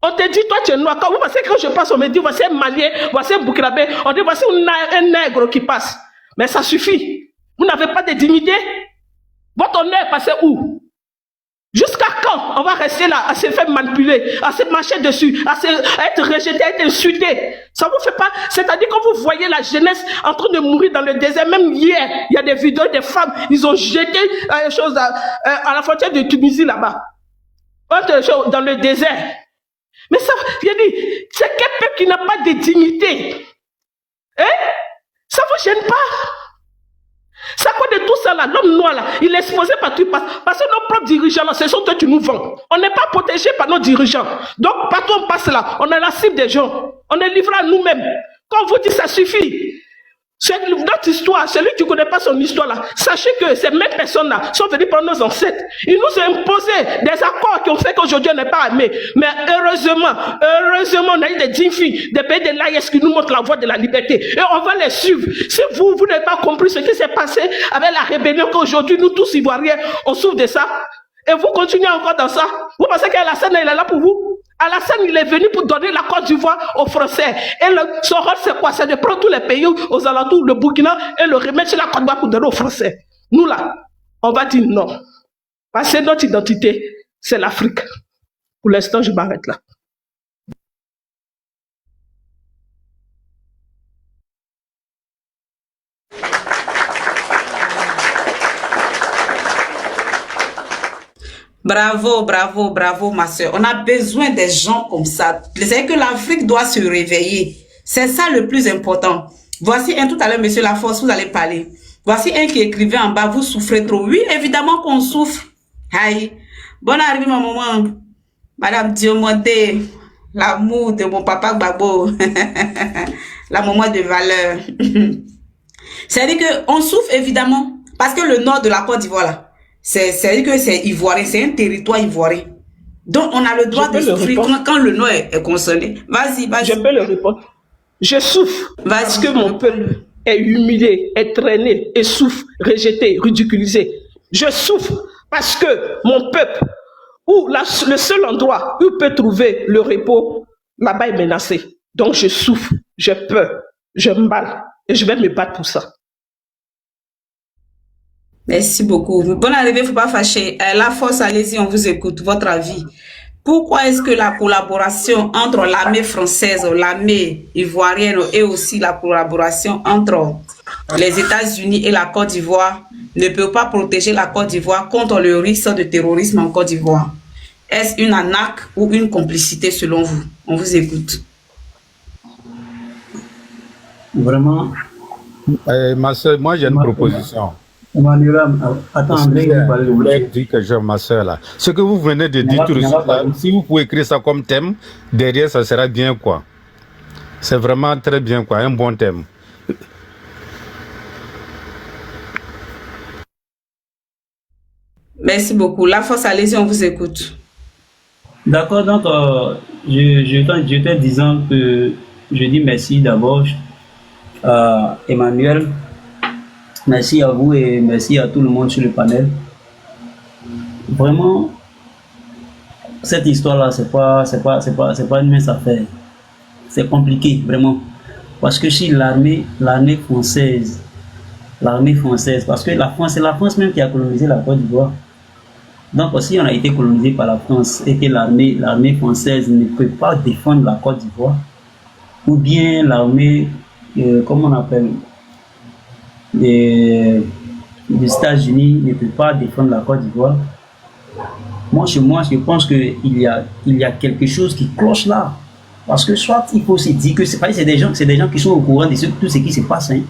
On te dit, toi, tu es noir. Quand vous pensez que quand je passe, on me dit, voici un Malien, voici un Burkinabé. On dit, voici un nègre qui passe. Mais ça suffit. Vous n'avez pas de dignité. Votre nez est passé où? Jusqu'à quand on va rester là, à se faire manipuler, à se marcher dessus, à être rejeté, à être insulté? Ça vous fait pas? C'est-à-dire quand vous voyez la jeunesse en train de mourir dans le désert, même hier, il y a des vidéos des femmes, ils ont jeté les choses à la frontière de Tunisie là-bas. Dans le désert. Mais ça, je dis, c'est quelqu'un qui n'a pas de dignité. Hein? Ça vous gêne pas? C'est à quoi de tout ça là, l'homme noir là, il est exposé partout. Parce que nos propres dirigeants là, ce sont eux qui nous vendent. On n'est pas protégé par nos dirigeants. Donc partout on passe là, on est la cible des gens. On est livré à nous-mêmes. Quand on vous dit ça suffit. C'est notre histoire, celui qui ne connaît pas son histoire là, sachez que ces mêmes personnes-là sont venues par nos ancêtres. Ils nous ont imposé des accords qui ont fait qu'aujourd'hui on n'est pas armés. Mais heureusement, on a eu des dignes filles, des pays de l'AES qui nous montrent la voie de la liberté. Et on va les suivre. Si vous n'avez pas compris ce qui s'est passé avec la rébellion qu'aujourd'hui nous tous Ivoiriens, on souffre de ça, et vous continuez encore dans ça, vous pensez qu'Alassane il est là pour vous? Alassane, il est venu pour donner la Côte d'Ivoire aux Français. Et son rôle, c'est quoi? C'est de prendre tous les pays aux alentours, le Burkina, et le remettre sur la Côte d'Ivoire pour donner aux Français. Nous, là, on va dire non. Parce que notre identité, c'est l'Afrique. Pour l'instant, je m'arrête là. Bravo, bravo, bravo, ma soeur. On a besoin des gens comme ça. C'est que l'Afrique doit se réveiller. C'est ça le plus important. Voici un tout à l'heure, monsieur Laforce, vous allez parler. Voici un qui écrivait en bas, vous souffrez trop. Oui, évidemment qu'on souffre. Aïe. Bonne arrivée, ma maman. Madame Diomonte, l'amour de mon papa Gbagbo. La maman de valeur. C'est-à-dire qu'on souffre évidemment. Parce que le nord de la Côte d'Ivoire, là, c'est-à-dire que c'est ivoirien, c'est un territoire ivoirien. Donc, on a le droit de souffrir quand le nord est concerné. Vas-y, vas-y. Je peux le répondre. Je souffre parce que mon peuple est humilié, est traîné, et souffre, rejeté, ridiculisé. Je souffre parce que mon peuple, le seul endroit où il peut trouver le repos, là-bas est menacé. Donc je souffre, j'ai peur, je me bats et je vais me battre pour ça. Merci beaucoup. Bonne arrivée, il ne faut pas fâcher. Laforce, allez-y, on vous écoute. Votre avis. Pourquoi est-ce que la collaboration entre l'armée française, l'armée ivoirienne et aussi la collaboration entre les États-Unis et la Côte d'Ivoire ne peut pas protéger la Côte d'Ivoire contre le risque de terrorisme en Côte d'Ivoire? Est-ce une arnaque ou une complicité selon vous? On vous écoute. Vraiment. Ma soeur, moi j'ai une proposition. Emmanuel, attends, je voulais dire quelque chose, ma soeur là. Ce que vous venez de dire tout de suite là, si vous pouvez écrire ça comme thème, derrière ça sera bien quoi. C'est vraiment très bien quoi, un bon thème. Merci beaucoup. Laforce, allez-y, on vous écoute. D'accord, donc je te disant que je dis merci d'abord à Emmanuel. Merci à vous et merci à tout le monde sur le panel. Vraiment, cette histoire-là, c'est pas une mince affaire. C'est compliqué, vraiment. Parce que si l'armée française, parce que c'est la France même qui a colonisé la Côte d'Ivoire. Donc si on a été colonisé par la France et que l'armée française ne peut pas défendre la Côte d'Ivoire, ou bien l'armée, comment on appelle, des États-Unis ne peut pas défendre la Côte d'Ivoire. Moi, je pense qu'il y a quelque chose qui cloche là. Parce que soit il faut se dire que c'est des gens qui sont au courant de tout ce qui se passe. Hein.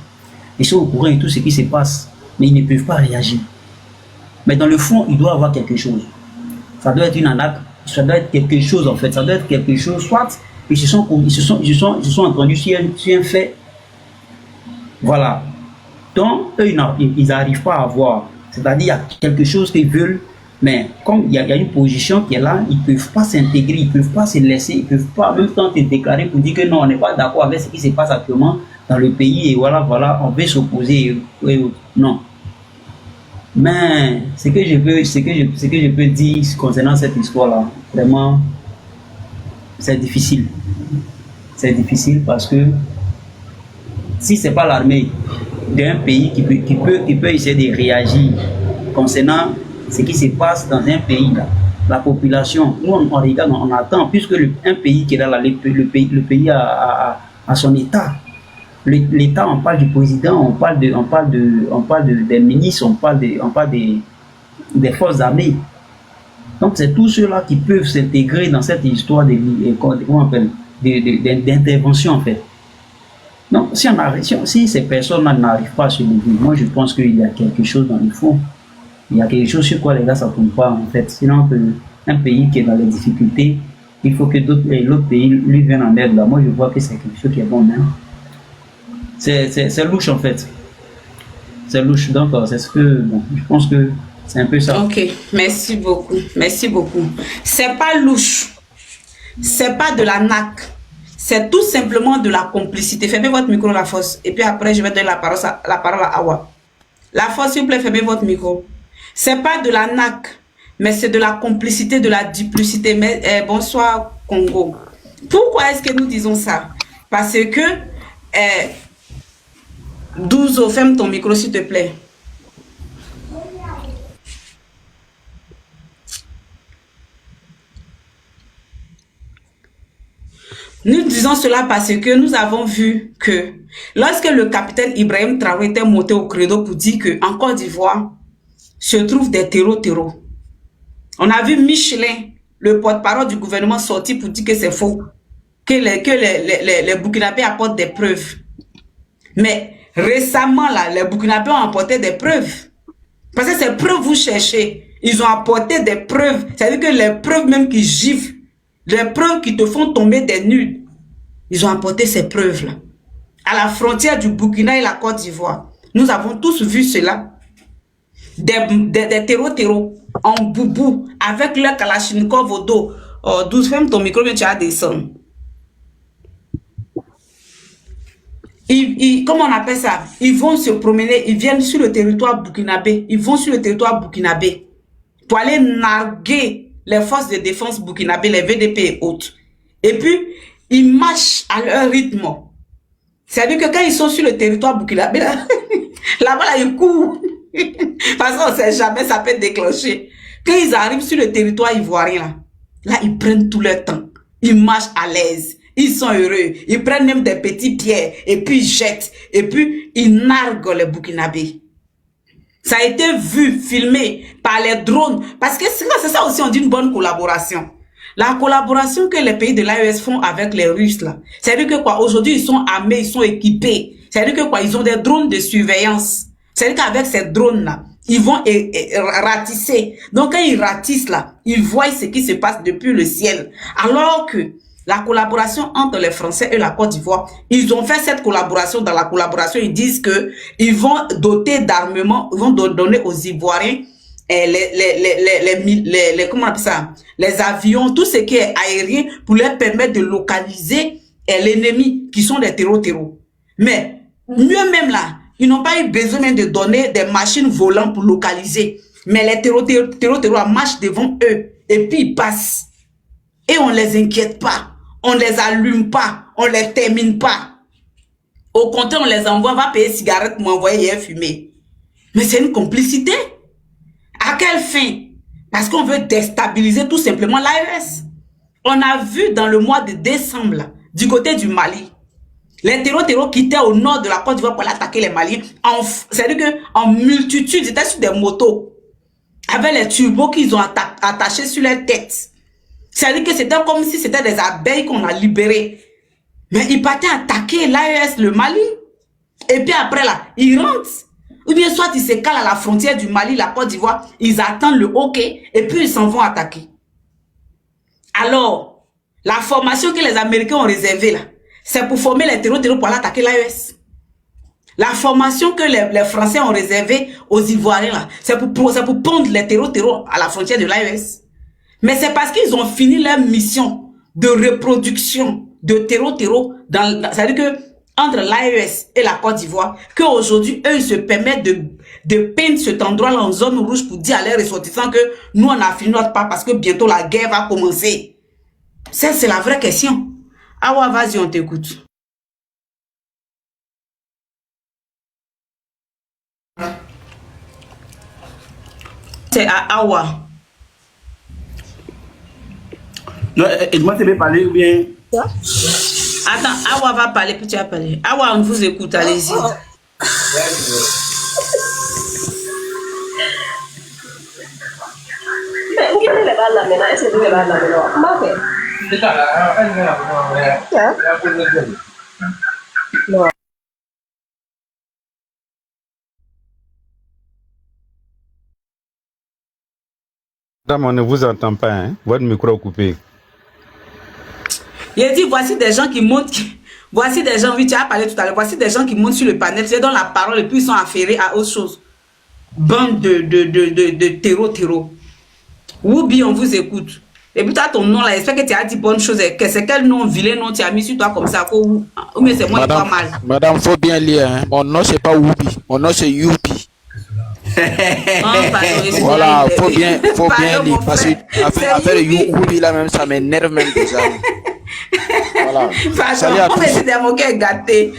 Ils sont au courant de tout ce qui se passe, mais ils ne peuvent pas réagir. Mais dans le fond, il doit y avoir quelque chose. Ça doit être une arnaque, ça doit être quelque chose en fait. Ça doit être quelque chose, soit ils se sont entendus sur un fait. Voilà. Donc, eux, ils n'arrivent pas à voir. C'est-à-dire qu'il y a quelque chose qu'ils veulent, mais comme il y a une position qui est là, ils ne peuvent pas s'intégrer, ils ne peuvent pas se laisser, ils ne peuvent pas en même temps te déclarer pour dire que non, on n'est pas d'accord avec ce qui se passe actuellement dans le pays et voilà, on veut s'opposer. Non. Mais ce que je peux dire concernant cette histoire-là, vraiment, c'est difficile. C'est difficile parce que si ce n'est pas l'armée d'un pays qui peut essayer de réagir concernant ce qui se passe dans un pays, là, la population, nous on regarde, on attend, puisque un pays qui est là, le pays a son état. L'État, on parle du président, on parle des ministres, on parle des forces armées. Donc c'est tous ceux-là qui peuvent s'intégrer dans cette histoire d'intervention en fait. Donc si ces personnes n'arrivent pas à se lever, moi je pense qu'il y a quelque chose dans le fond. Il y a quelque chose sur quoi les gars ne s'attendent pas en fait. Sinon un pays qui est dans les difficultés, il faut que l'autre pays lui vienne en aide. Là. Moi je vois que c'est quelque chose qui est bon. Hein. C'est louche en fait. C'est louche. Donc c'est ce que je pense que c'est un peu ça. Ok, merci beaucoup. Merci beaucoup. C'est pas louche. C'est pas de la naque. C'est tout simplement de la complicité. Fermez votre micro, Laforce. Et puis après, je vais donner la parole à Awa. Laforce, s'il vous plaît, fermez votre micro. C'est pas de la naque, mais c'est de la complicité, de la duplicité. Mais, bonsoir, Congo. Pourquoi est-ce que nous disons ça? Parce que... Douzo, ferme ton micro s'il te plaît. Nous disons cela parce que nous avons vu que lorsque le capitaine Ibrahim Traoré était monté au credo pour dire qu'en Côte d'Ivoire se trouvent des terreaux. On a vu Michelin, le porte-parole du gouvernement, sortir pour dire que c'est faux, que les Burkinabés apportent des preuves. Mais récemment, là, les Burkinabés ont apporté des preuves. Parce que ces preuves, vous cherchez. Ils ont apporté des preuves. C'est-à-dire que les preuves même qui giflent, les preuves qui te font tomber des nues, ils ont apporté ces preuves-là. À la frontière du Burkina et la Côte d'Ivoire. Nous avons tous vu cela. Des terreaux en boubou, avec leur kalachnikov au dos. Oh, 12, ferme ton micro, mais tu as descendu. Comment on appelle ça? Ils vont se promener, ils viennent sur le territoire burkinabé. Ils vont sur le territoire burkinabé pour aller narguer les forces de défense burkinabé, les VDP et autres. Et puis, ils marchent à leur rythme. C'est-à-dire que quand ils sont sur le territoire burkinabé, là-bas, là, ils courent. Parce qu'on ne sait jamais, ça peut déclencher. Quand ils arrivent sur le territoire ivoirien, là, ils prennent tout leur temps. Ils marchent à l'aise. Ils sont heureux. Ils prennent même des petits pierres et puis ils jettent. Et puis, ils narguent les Burkinabés. Ça a été vu, filmé par les drones. Parce que c'est ça aussi, on dit une bonne collaboration. La collaboration que les pays de l'AES font avec les Russes, là. C'est-à-dire que quoi, aujourd'hui, ils sont armés, ils sont équipés. C'est-à-dire que quoi, ils ont des drones de surveillance. C'est-à-dire qu'avec ces drones-là, ils vont ratisser. Donc, quand ils ratissent, là, ils voient ce qui se passe depuis le ciel. Alors que la collaboration entre les Français et la Côte d'Ivoire, ils ont fait cette collaboration. Dans la collaboration, ils disent que ils vont doter d'armement, ils vont donner aux Ivoiriens comment on appelle ça, les avions, tout ce qui est aérien pour leur permettre de localiser l'ennemi qui sont les terreaux. Mais mieux même là, ils n'ont pas eu besoin même de donner des machines volantes pour localiser. Mais les terreaux marchent devant eux et puis ils passent. Et on ne les inquiète pas. On ne les allume pas. On ne les termine pas. Au contraire, on les envoie, va payer cigarette pour m'envoyer hier fumer. Mais c'est une complicité. À quelle fin? Parce qu'on veut déstabiliser tout simplement l'AES. On a vu dans le mois de décembre, là, du côté du Mali, les terreaux quittaient au nord de la Côte d'Ivoire pour aller attaquer les Maliens. C'est-à-dire qu'en multitude, ils étaient sur des motos, avec les turbos qu'ils ont attachés sur leur tête. C'est-à-dire que c'était comme si c'était des abeilles qu'on a libérées. Mais ils partaient attaquer l'AES, le Mali. Et puis après là, ils rentrent. Ou bien soit ils se calent à la frontière du Mali, la Côte d'Ivoire, ils attendent le hockey et puis ils s'en vont attaquer. Alors, la formation que les Américains ont réservée là, c'est pour former les terreaux pour aller attaquer l'AES. La formation que les Français ont réservée aux Ivoiriens là, c'est pour pondre les terreaux à la frontière de l'AES. Mais c'est parce qu'ils ont fini leur mission de reproduction de terreau, c'est-à-dire que entre l'AES et la Côte d'Ivoire, qu'aujourd'hui, eux, ils se permettent de peindre cet endroit-là en zone rouge pour dire à leurs ressortissants que nous, on a fini notre part parce que bientôt la guerre va commencer. Ça, c'est la vraie question. Awa, vas-y, on t'écoute. C'est à Awa. Non, moi, tu veux parler ou bien... Attends, Awa va parler, puis tu vas parler. Awa, on vous écoute, allez-y. Madame, on ne vous entend pas, hein? Votre micro est coupé. Il a dit, voici des gens qui montent, voici des gens, oui, tu as parlé tout à l'heure, voici des gens qui montent sur le panel, tu donnes la parole et puis ils sont affairés à autre chose. Bande de terreaux. Woubi, on vous écoute. Et puis tu as ton nom là, j'espère que tu as dit bonne chose. C'est quel nom, vilain nom tu as mis sur toi comme ça, ou bien c'est moi qui pas mal. Madame, faut bien lire, hein. Mon nom c'est pas Woubi, mon nom c'est Youpi. Voilà, faut bien lire, parce que affaire Youpi là même, ça m'énerve même déjà. Voilà. Salut à tous. C'est des mots qui est gâté.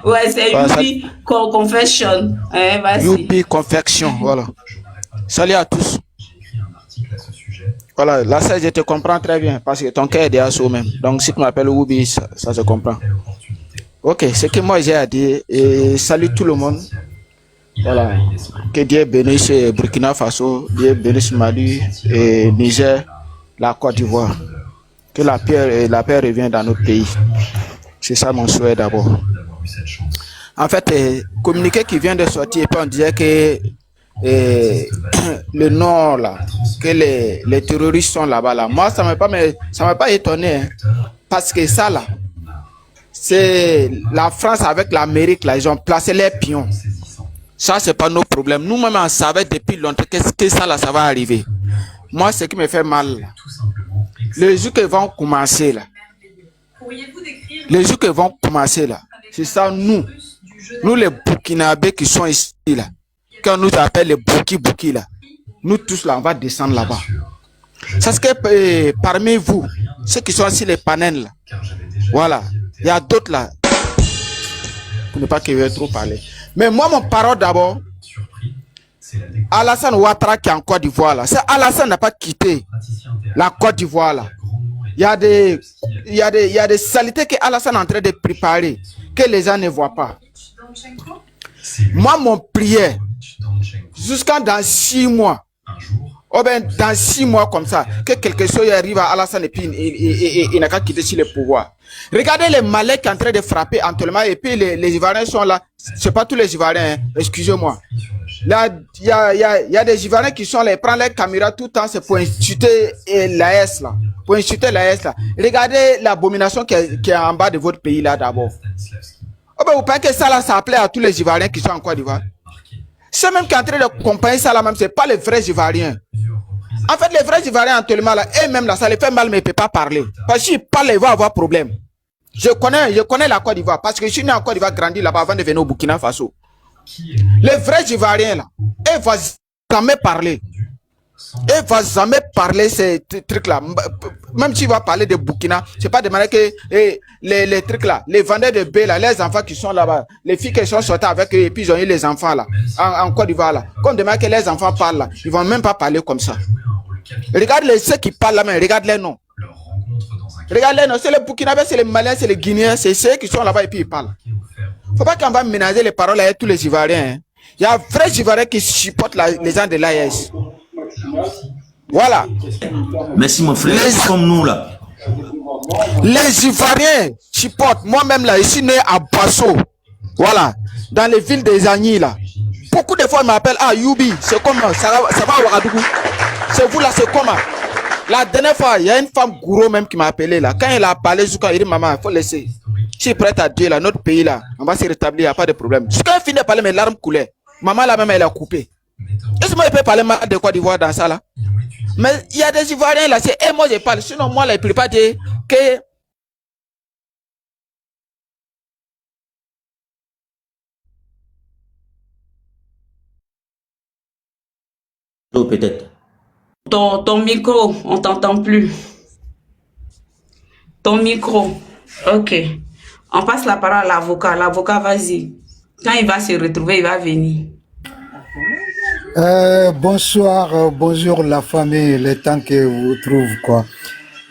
Ouais, c'est Youpi Confection. Youpi Confection, voilà. Salut à tous. Voilà, là ça je te comprends très bien parce que ton cœur est déjà chaud même. Donc si tu m'appelles Woubi, ça se comprend. Ok, ce que moi j'ai à dire, et salut tout le monde. Voilà, que Dieu bénisse Burkina Faso, Dieu bénisse Mali et Niger, la Côte d'Ivoire. Que la paix revienne dans notre pays. C'est ça mon souhait d'abord. En fait, communiqué qui vient de sortir, et puis on disait que le nord là, que les terroristes sont là-bas là. Moi, ça m'a pas étonné, hein, parce que ça là, c'est la France avec l'Amérique là, ils ont placé les pions. Ça, c'est pas nos problèmes. Nous-mêmes, on savait depuis longtemps que ça là, ça va arriver. Moi, ce qui me fait mal là, les jours qui vont commencer là, c'est ça, nous les Burkinabés qui sont ici là, quand nous appelle les Bouki là, nous tous là, on va descendre là-bas. C'est ce que parmi vous, ceux qui sont ici les panels là, voilà, il y a d'autres là, pour ne pas que je vais trop parler. Mais moi, mon parole d'abord, Alassane Ouattara qui est en Côte d'Ivoire là, c'est Alassane n'a pas quitté la Côte d'Ivoire là. Il y a des saletés que Alassane est en train de préparer, que les gens ne voient pas. Moi, mon prière, jusqu'à dans 6 mois, ou bien dans 6 mois comme ça, que quelque chose arrive à Alassane et puis il n'a qu'à quitter sur le pouvoir. Regardez les Malais qui sont en train de frapper actuellement et puis les Ivoiriens sont là. C'est pas tous les Ivoiriens, hein, excusez-moi. Là, il y a des Ivoiriens qui sont là, ils prennent les caméras tout le temps, c'est pour insulter l'AS là. Pour insulter l'AS là. Regardez l'abomination qui est en bas de votre pays là d'abord. Oh ben, vous pensez que ça là, ça plaît à tous les Ivoiriens qui sont en Côte d'Ivoire? Ceux même qui sont en train de compagner ça là même, c'est pas les vrais Ivoiriens. En fait, les vrais Ivoiriens actuellement là, eux-mêmes là, ça les fait mal mais ils ne peuvent pas parler. Parce qu'ils parlent, ils vont avoir problème. Je connais la Côte d'Ivoire parce que je suis né en Côte d'Ivoire, grandi là-bas avant de venir au Burkina Faso. Les vrais Ivoiriens là, ils ne vont jamais parler. Ils ne vont jamais parler ces trucs là. Même s'il va parler de Burkina, c'est pas de manière que les trucs là, les vendeurs de baies là, les enfants qui sont là-bas, les filles qui sont sorties avec eux et puis ils ont eu les enfants là, en Côte d'Ivoire là. Comme demain que les enfants parlent là, ils vont même pas parler comme ça. Regarde ceux qui parlent là, mais regarde les noms. Regarde les noms, c'est les Burkinabés, c'est les Maliens, c'est les Guinéens, c'est ceux qui sont là-bas et puis ils parlent. Faut pas qu'on va ménager les paroles avec tous les Ivoiriens. Hein. Il y a vrais Ivoiriens qui supportent les gens de l'AES. Voilà. Merci mon frère, c'est comme nous là. Les Ivoiriens supportent. Moi-même là, je suis né à Basso. Voilà. Dans les villes des Agnis là. Beaucoup de fois, ils m'appellent, ah, Youbi, c'est comment? Ça va à Ouagadougou. C'est vous là, c'est comment? La dernière fois, il y a une femme gourou même qui m'a appelé là. Quand elle a parlé, il dit, maman, il faut laisser. Je suis prête à Dieu là, notre pays là, on va se rétablir, il n'y a pas de problème. Quand elle finit de parler, mes larmes coulaient. Maman là même, elle a coupé. Est-ce que moi, je peux parler mal de Côte d'Ivoire dans ça là? Mais il y a des Ivoiriens là, c'est moi je parle. Sinon, moi là, je ne peux pas dire que. Peut-être. Ton micro, on t'entend plus. Ton micro. Ok. On passe la parole à l'avocat. L'avocat, vas-y. Quand il va se retrouver, il va venir. Bonsoir, bonjour la famille, le temps que vous trouvez quoi.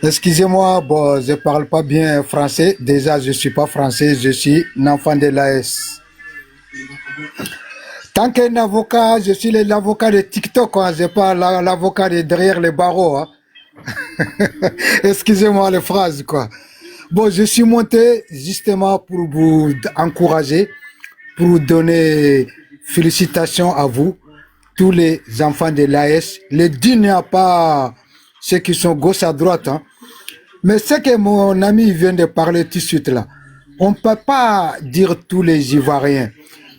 Excusez-moi, bon, je parle pas bien français. Déjà, je suis pas français, je suis un enfant de l'AS. Tant qu'un avocat, je suis l'avocat de TikTok, quoi. Je pas l'avocat de derrière les barreaux. Hein. Excusez-moi les phrases, quoi. Bon, je suis monté justement pour vous encourager, pour vous donner félicitations à vous, tous les enfants de l'AS. Le dit n'y a pas ceux qui sont gauche à droite. Hein. Mais ce que mon ami vient de parler tout de suite là, on ne peut pas dire tous les Ivoiriens.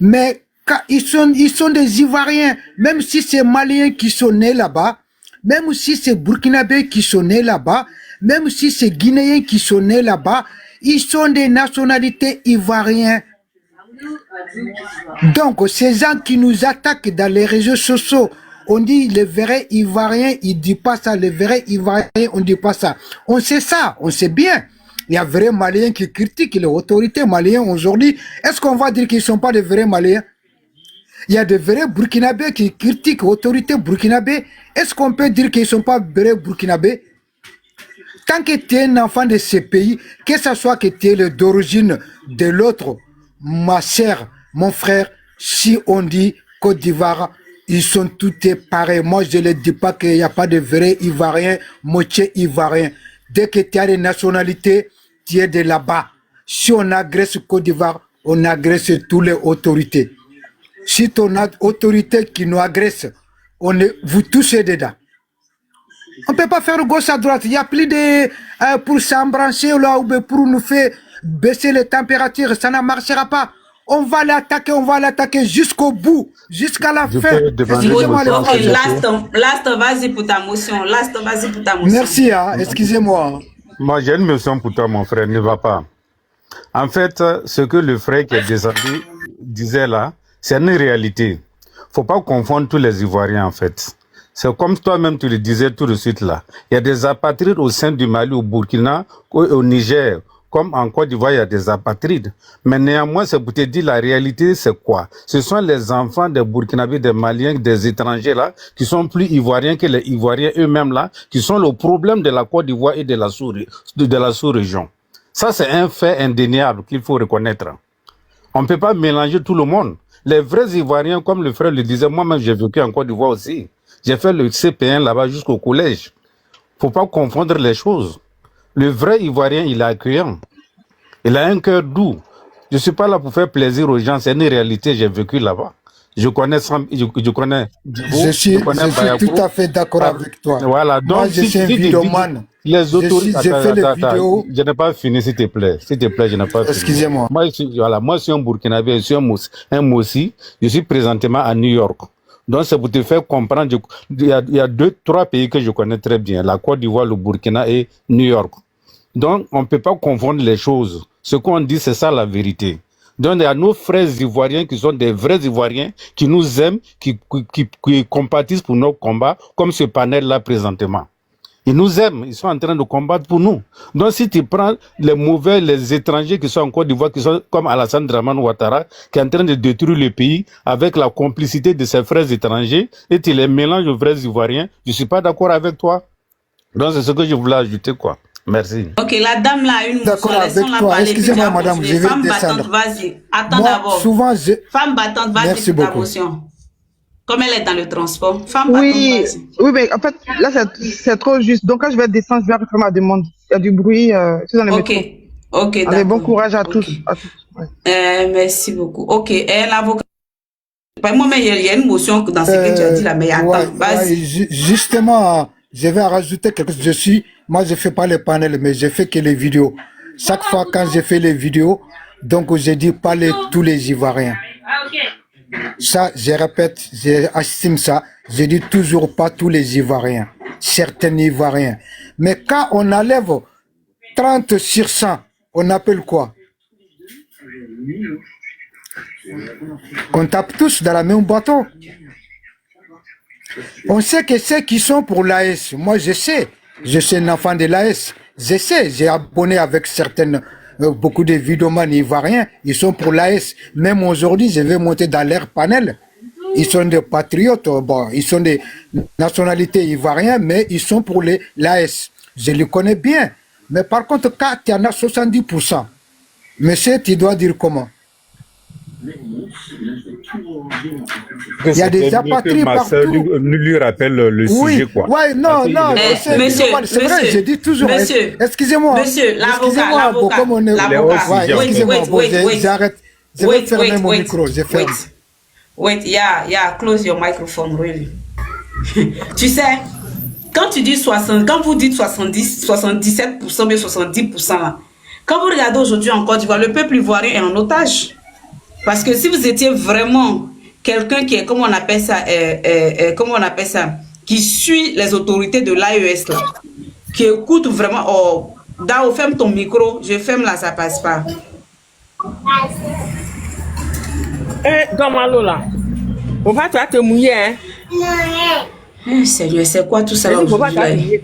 Mais ils sont des Ivoiriens, même si c'est Maliens qui sont nés là-bas, même si c'est Burkinabés qui sont nés là-bas, même si c'est Guinéens qui sont nés là-bas, ils sont des nationalités ivoiriennes. Donc, ces gens qui nous attaquent dans les réseaux sociaux, on dit les vrais Ivoiriens, ils ne disent pas ça, les vrais Ivoiriens, on ne dit pas ça. On sait ça, on sait bien. Il y a vrais Maliens qui critiquent les autorités maliennes aujourd'hui. Est-ce qu'on va dire qu'ils ne sont pas des vrais Maliens? Il y a des vrais Burkinabés qui critiquent l'autorité burkinabé. Est-ce qu'on peut dire qu'ils ne sont pas vrais Burkinabés? Tant que tu es un enfant de ce pays, que ce soit que tu es d'origine de l'autre, ma sœur, mon frère, si on dit Côte d'Ivoire, ils sont tous pareils. Moi, je ne dis pas qu'il n'y a pas de vrais Ivoiriens, moitié Ivoiriens. Dès que tu as des nationalités, tu es de là-bas. Si on agresse Côte d'Ivoire, on agresse toutes les autorités. Si ton autorité qui nous agresse, vous touchez dedans. On ne peut pas faire gauche à droite. Il n'y a plus de pour s'embrancher là ou pour nous faire baisser les températures. Ça ne marchera pas. On va l'attaquer jusqu'au bout, jusqu'à la fin. Ok, last, vas-y pour ta motion. Merci, hein, excusez-moi. Moi, j'ai une motion pour toi, mon frère, ne va pas. En fait, ce que le frère qui est descendu disait là, c'est une réalité. Faut pas confondre tous les Ivoiriens, en fait. C'est comme toi-même, tu le disais tout de suite là. Il y a des apatrides au sein du Mali, au Burkina, au Niger. Comme en Côte d'Ivoire, il y a des apatrides. Mais néanmoins, c'est pour te dire la réalité, c'est quoi? Ce sont les enfants des Burkinabés, des Maliens, des étrangers là, qui sont plus Ivoiriens que les Ivoiriens eux-mêmes là, qui sont le problème de la Côte d'Ivoire et de la sous-région. Ça, c'est un fait indéniable qu'il faut reconnaître. On ne peut pas mélanger tout le monde. Les vrais Ivoiriens, comme le frère le disait, moi-même, j'ai vécu en Côte d'Ivoire aussi. J'ai fait le CP1 là-bas jusqu'au collège. Faut pas confondre les choses. Le vrai Ivoirien, il est accueillant. Il a un cœur doux. Je suis pas là pour faire plaisir aux gens. C'est une réalité. J'ai vécu là-bas. Je connais Djibo, je suis tout à fait d'accord avec toi. Voilà. Donc, moi, je suis un vidéoman. Les autorités. J'ai fait les vidéos. Je n'ai pas fini, s'il te plaît. S'il te plaît, je n'ai pas fini. Excusez-moi. Moi, je suis un Burkinabé, je suis un Mossi. Je suis présentement à New York. Donc, c'est pour te faire comprendre. Il y a 2-3 pays que je connais très bien. La Côte d'Ivoire, le Burkina et New York. Donc, on ne peut pas confondre les choses. Ce qu'on dit, c'est ça la vérité. Donc, il y a nos frères ivoiriens qui sont des vrais Ivoiriens, qui nous aiment, qui compatissent pour nos combats, comme ce panel-là présentement. Ils nous aiment, ils sont en train de combattre pour nous. Donc, si tu prends les mauvais, les étrangers qui sont en Côte d'Ivoire, qui sont comme Alassane Dramane Ouattara, qui est en train de détruire le pays avec la complicité de ses frères étrangers, et tu les mélanges aux vrais Ivoiriens, je ne suis pas d'accord avec toi. Donc, c'est ce que je voulais ajouter, quoi. Merci. Ok, la dame là a une motion. D'accord avec toi. Excusez-moi, madame, je vais descendre. Vas-y, attends d'abord. Souvent, Femme battante, vas-y pour ta motion. Comme elle est dans le transport. Femme battante, vas-y. Oui, mais en fait, là, c'est trop juste. Donc, quand je vais descendre, je vais refaire ma demande. Il y a du bruit. Ok, allez, bon courage à tous. Ouais. Merci beaucoup. Ok, l'avocat. Moi-même, il y a une motion dans ce que tu as dit là, mais attends, vas-y. Justement, je vais rajouter quelque chose. Moi, je fais pas les panels, mais je fais que les vidéos. Chaque fois quand je fais les vidéos, donc je dis pas tous les Ivoiriens. Ça, je répète, j'estime ça. Je dis toujours pas tous les Ivoiriens, certains Ivoiriens. Mais quand on enlève 30 sur 100, on appelle quoi? On tape tous dans la même bateau. On sait que ceux qui sont pour l'AS, moi je sais un enfant de l'AS, je sais, j'ai abonné avec beaucoup de vidéomans ivoiriens, ils sont pour l'AS. Même aujourd'hui, je vais monter dans leur panel. Ils sont des patriotes, bon, ils sont des nationalités ivoiriennes, mais ils sont pour l'AS. Je les connais bien. Mais par contre, quand il y en a 70%, monsieur, tu dois dire comment? Il y a des apatrides partout. Lui rappelle le sujet, quoi. Oui, non, c'est vrai, je dis toujours. Excusez-moi. Monsieur, l'avocat. J'arrête. Je vais fermer mon micro. Wait, yeah, close your microphone, really. Tu sais, quand tu dis 60, quand vous dites 70, 77%, mais 70%, là, quand vous regardez aujourd'hui en Côte d'Ivoire, le peuple ivoirien est en otage. Parce que si vous étiez vraiment quelqu'un qui est, comment on appelle ça, qui suit les autorités de l'AES, là, qui écoute vraiment, oh, Dao, ferme ton micro, je ferme là, ça passe pas. Dans ma lot là, on va te mouiller, hein? Seigneur, c'est quoi tout ça là aujourd'hui?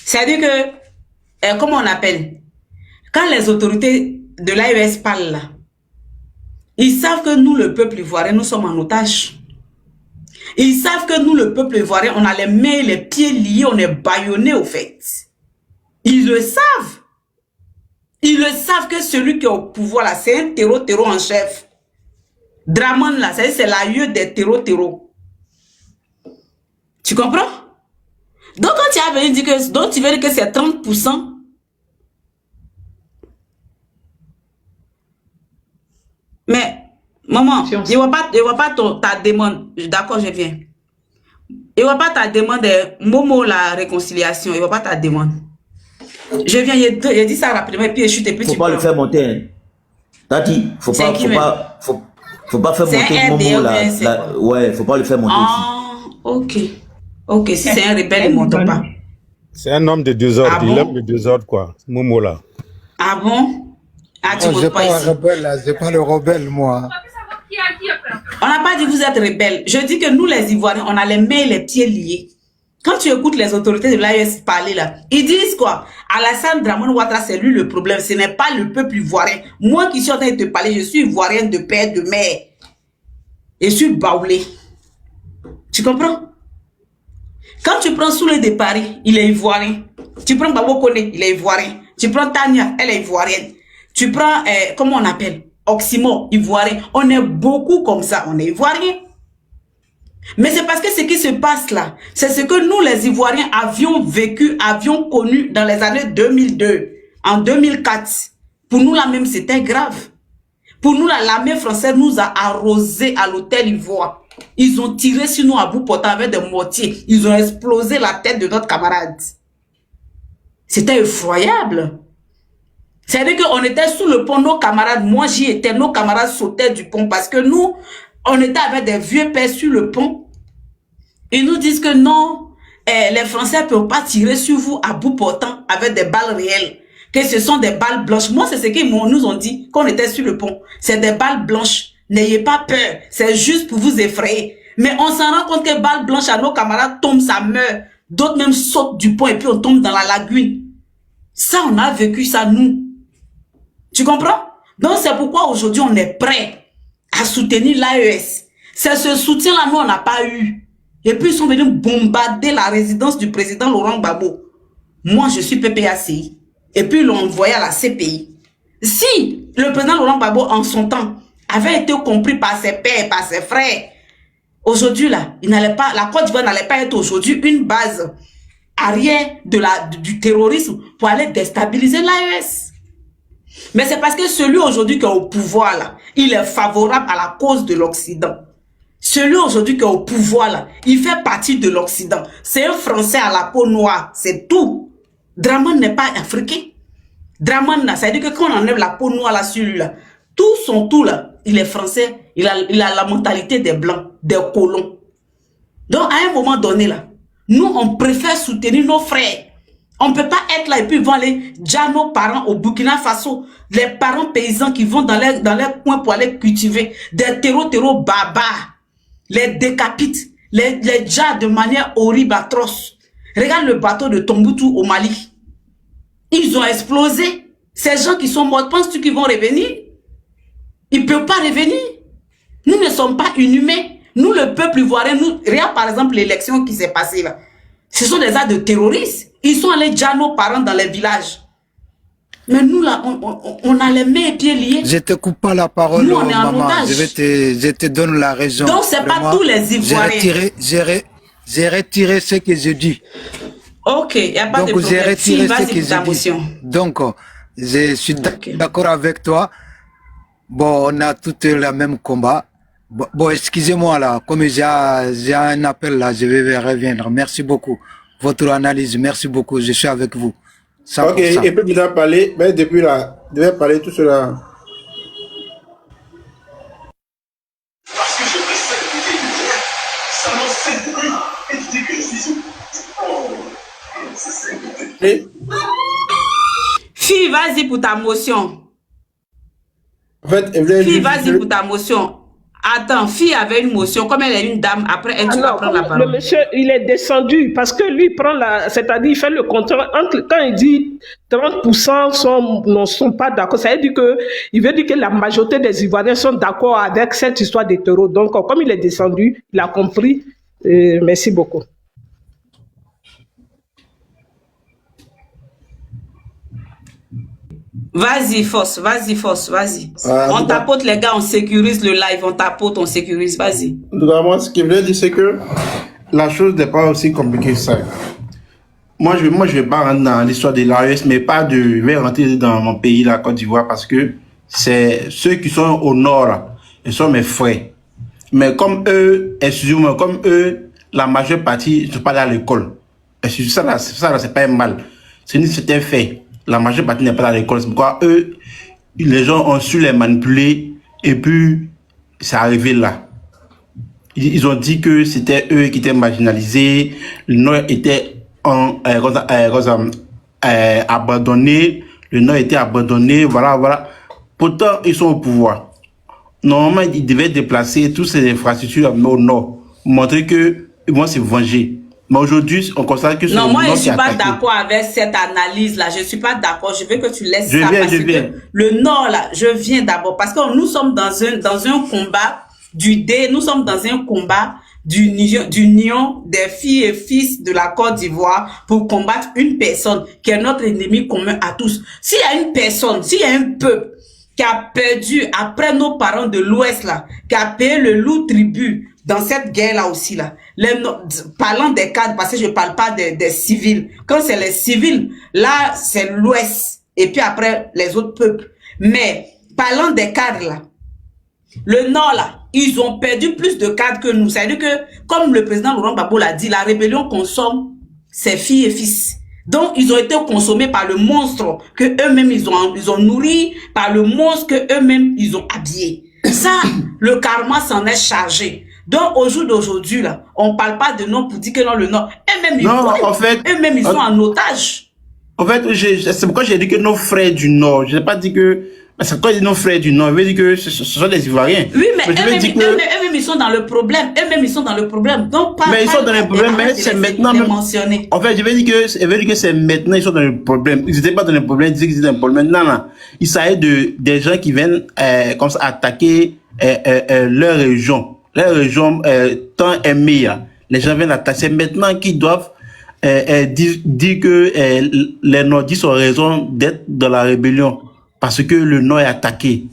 C'est-à-dire que, comment on appelle? Quand les autorités de l'AES parlent là, ils savent que nous, le peuple ivoirien, nous sommes en otage. Ils savent que nous, le peuple ivoirien, on a les mains et les pieds liés, on est bâillonnés au fait. Ils le savent. Ils le savent que celui qui est au pouvoir là, c'est un terreau en chef. Dramane là, c'est l'aïeux des terreaux. Tu comprends? Donc quand tu as venu dire que, donc tu veux dire que c'est 30%, Mais, maman, je vois pas ta demande. D'accord, je viens. Je vois pas ta demande, Momo, la réconciliation. Je vois pas ta demande. Je viens, il dit ça rapidement, et puis je chute, et puis faut tu pas prends. le faire monter. Hein. T'as dit, faut pas faire monter Momo là. Ouais, faut pas le faire monter ici. Ok. Ok, si c'est un rebelle, il ne monte pas. C'est un homme de désordre, il aime le désordre, quoi. Momo là. Ah bon? Ah, tu Moi, montes pas ici. C'est pas le rebelle, moi. On n'a pas dit que vous êtes rebelle. Je dis que nous, les Ivoiriens, on a les mains et les pieds liés. Quand tu écoutes les autorités de l'AES parler là, ils disent quoi? Alassane Dramane Ouattara, c'est lui le problème. Ce n'est pas le peuple ivoirien. Moi qui suis en train de te parler, je suis ivoirienne de père, de mère. Et je suis baoulé. Tu comprends? Quand tu prends Soulé de Paris, il est ivoirien. Tu prends Babo Kone, il est ivoirien. Tu prends Tania, elle est ivoirienne. Tu prends, comment on appelle? Oximo, ivoirien. On est beaucoup comme ça, on est ivoirien. Mais c'est parce que ce qui se passe là, c'est ce que nous les Ivoiriens avions vécu, avions connu dans les années 2002, en 2004. Pour nous là même, c'était grave. Pour nous là, l'armée française nous a arrosé à l'hôtel Ivoire. Ils ont tiré sur nous à bout portant avec des mortiers. Ils ont explosé la tête de notre camarade. C'était effroyable. C'est-à-dire qu'on était sous le pont, nos camarades, moi j'y étais, nos camarades sautaient du pont parce que nous, on était avec des vieux pères sur le pont. Ils nous disent que non, les Français ne peuvent pas tirer sur vous à bout portant avec des balles réelles. Que ce sont des balles blanches. Moi, c'est ce qu'ils nous ont dit quand on était sur le pont. C'est des balles blanches. N'ayez pas peur. C'est juste pour vous effrayer. Mais on s'en rend compte que balles blanches à nos camarades tombent, ça meurt. D'autres même sautent du pont et puis on tombe dans la lagune. Ça, on a vécu ça, nous. Tu comprends? Donc, c'est pourquoi aujourd'hui, on est prêt à soutenir l'AES. C'est ce soutien-là, nous, on n'a pas eu. Et puis, ils sont venus bombarder la résidence du président Laurent Gbagbo. Moi, je suis PPACI. Et puis, ils l'ont envoyé à la CPI. Si le président Laurent Gbagbo, en son temps, avait été compris par ses pères, par ses frères, aujourd'hui, là, la Côte d'Ivoire n'allait pas être aujourd'hui une base arrière du terrorisme pour aller déstabiliser l'AES. Mais c'est parce que celui aujourd'hui qui est au pouvoir, là, il est favorable à la cause de l'Occident. Celui aujourd'hui qui est au pouvoir, là, il fait partie de l'Occident. C'est un Français à la peau noire, c'est tout. Dramane n'est pas africain. Dramane, ça veut dire que quand on enlève la peau noire là, sur lui, là, tout son tout, là, il est français, il a la mentalité des blancs, des colons. Donc, à un moment donné, là, nous, on préfère soutenir nos frères. On ne peut pas être là et puis vont aller dire nos parents au Burkina Faso, les parents paysans qui vont dans les coins pour aller cultiver, des terreaux barbares, les décapitent, les déjà de manière horrible, atroce. Regarde le bateau de Tombouctou au Mali. Ils ont explosé. Ces gens qui sont morts, penses-tu qu'ils vont revenir? Ils ne peuvent pas revenir. Nous ne sommes pas inhumains. Nous, le peuple ivoirien, regarde par exemple l'élection qui s'est passée là. Ce sont des actes de terroristes. Ils sont allés dire nos parents dans les villages. Mais nous, là, on a les mains et pieds liés. Je te coupe pas la parole, nous, on est en maman. otage. Je te donne la raison. Donc, c'est pas tous les Ivoiriens. J'ai retiré ce que je dis. Ok, il n'y a pas Donc, de problème. j'ai retiré ce que ta je motion. dis. Donc, je suis d'accord avec toi. Bon, on a tous le même combat. Bon, excusez-moi là, comme j'ai un appel là, je vais revenir. Merci beaucoup. Votre analyse, merci beaucoup. Je suis avec vous. 100%. Ok, et puis il a parlé, mais depuis là, il devait parler tout cela. Fille, vas-y pour ta motion. En fait, fille, vas-y pour ta motion. Attends, fille avait une motion, comme elle est une dame, après elle, tu vas prendre la parole. Le monsieur, il est descendu parce que lui prend c'est-à-dire il fait le contraire. Quand il dit 30% ne sont pas d'accord, ça veut dire que la majorité des Ivoiriens sont d'accord avec cette histoire des terreaux. Donc, comme il est descendu, il a compris. Merci beaucoup. Vas-y, Force, vas-y. On tapote, les gars, on sécurise le live, on tapote, on sécurise, vas-y. Moi, ce que je voulais dire, c'est que la chose n'est pas aussi compliquée que ça. Moi, je vais pas rentrer dans l'histoire de l'AES, mais je vais rentrer dans mon pays, la Côte d'Ivoire, parce que c'est ceux qui sont au nord, là, ils sont mes frères. Mais comme eux, excusez-moi, comme eux, la majeure partie ne sont pas allés à l'école. Ça, c'est pas un mal. C'est un fait. La majeure partie n'est pas à l'école. C'est pourquoi eux, les gens ont su les manipuler et puis c'est arrivé là. Ils ont dit que c'était eux qui étaient marginalisés, le Nord était abandonné, le Nord était abandonné, voilà. Pourtant, ils sont au pouvoir. Normalement, ils devaient déplacer toutes ces infrastructures au Nord, montrer qu'ils vont se venger. Mais aujourd'hui, on constate que non, moi, je ne suis pas d'accord avec cette analyse-là. Je ne suis pas d'accord. Je veux que tu laisses ça. Parce que le Nord, là, je viens d'abord. Parce que nous sommes dans un combat nous sommes dans un combat d'union des filles et fils de la Côte d'Ivoire pour combattre une personne qui est notre ennemi commun à tous. S'il y a une personne, s'il y a un peuple qui a perdu après nos parents de l'Ouest, là, qui a payé le lourd tribut dans cette guerre-là aussi, là, parlant des cadres, parce que je ne parle pas des civils. Quand c'est les civils, là, c'est l'Ouest. Et puis après, les autres peuples. Mais, parlant des cadres, là, le Nord, là, ils ont perdu plus de cadres que nous. C'est-à-dire que, comme le président Laurent Gbagbo l'a dit, la rébellion consomme ses filles et fils. Donc, ils ont été consommés par le monstre que eux-mêmes ils ont nourri, par le monstre que eux-mêmes ils ont habillé. Ça, le karma s'en est chargé. Donc, au jour d'aujourd'hui, là, on parle pas de nom pour dire que non, le Nord, eux-mêmes ils sont en otage. En fait, c'est pourquoi j'ai dit que nos frères du Nord, je n'ai pas dit que, c'est quoi nos frères du Nord, je veux dire que ce sont des Ivoiriens. Oui, mais eux-mêmes ils sont dans le problème. Eux-mêmes ils sont dans le problème. Donc, mais ils sont dans le problème, mais c'est maintenant. En fait, je veux dire que c'est maintenant ils sont dans le problème. Ils n'étaient pas dans le problème, ils disaient qu'ils étaient dans le problème. Non. Il s'agit des gens qui viennent comme ça attaquer leur région. Leur région tant aimée. Les gens viennent attaquer. C'est maintenant qu'ils doivent dire que les Nordistes ont raison d'être dans la rébellion. Parce que le Nord est attaqué.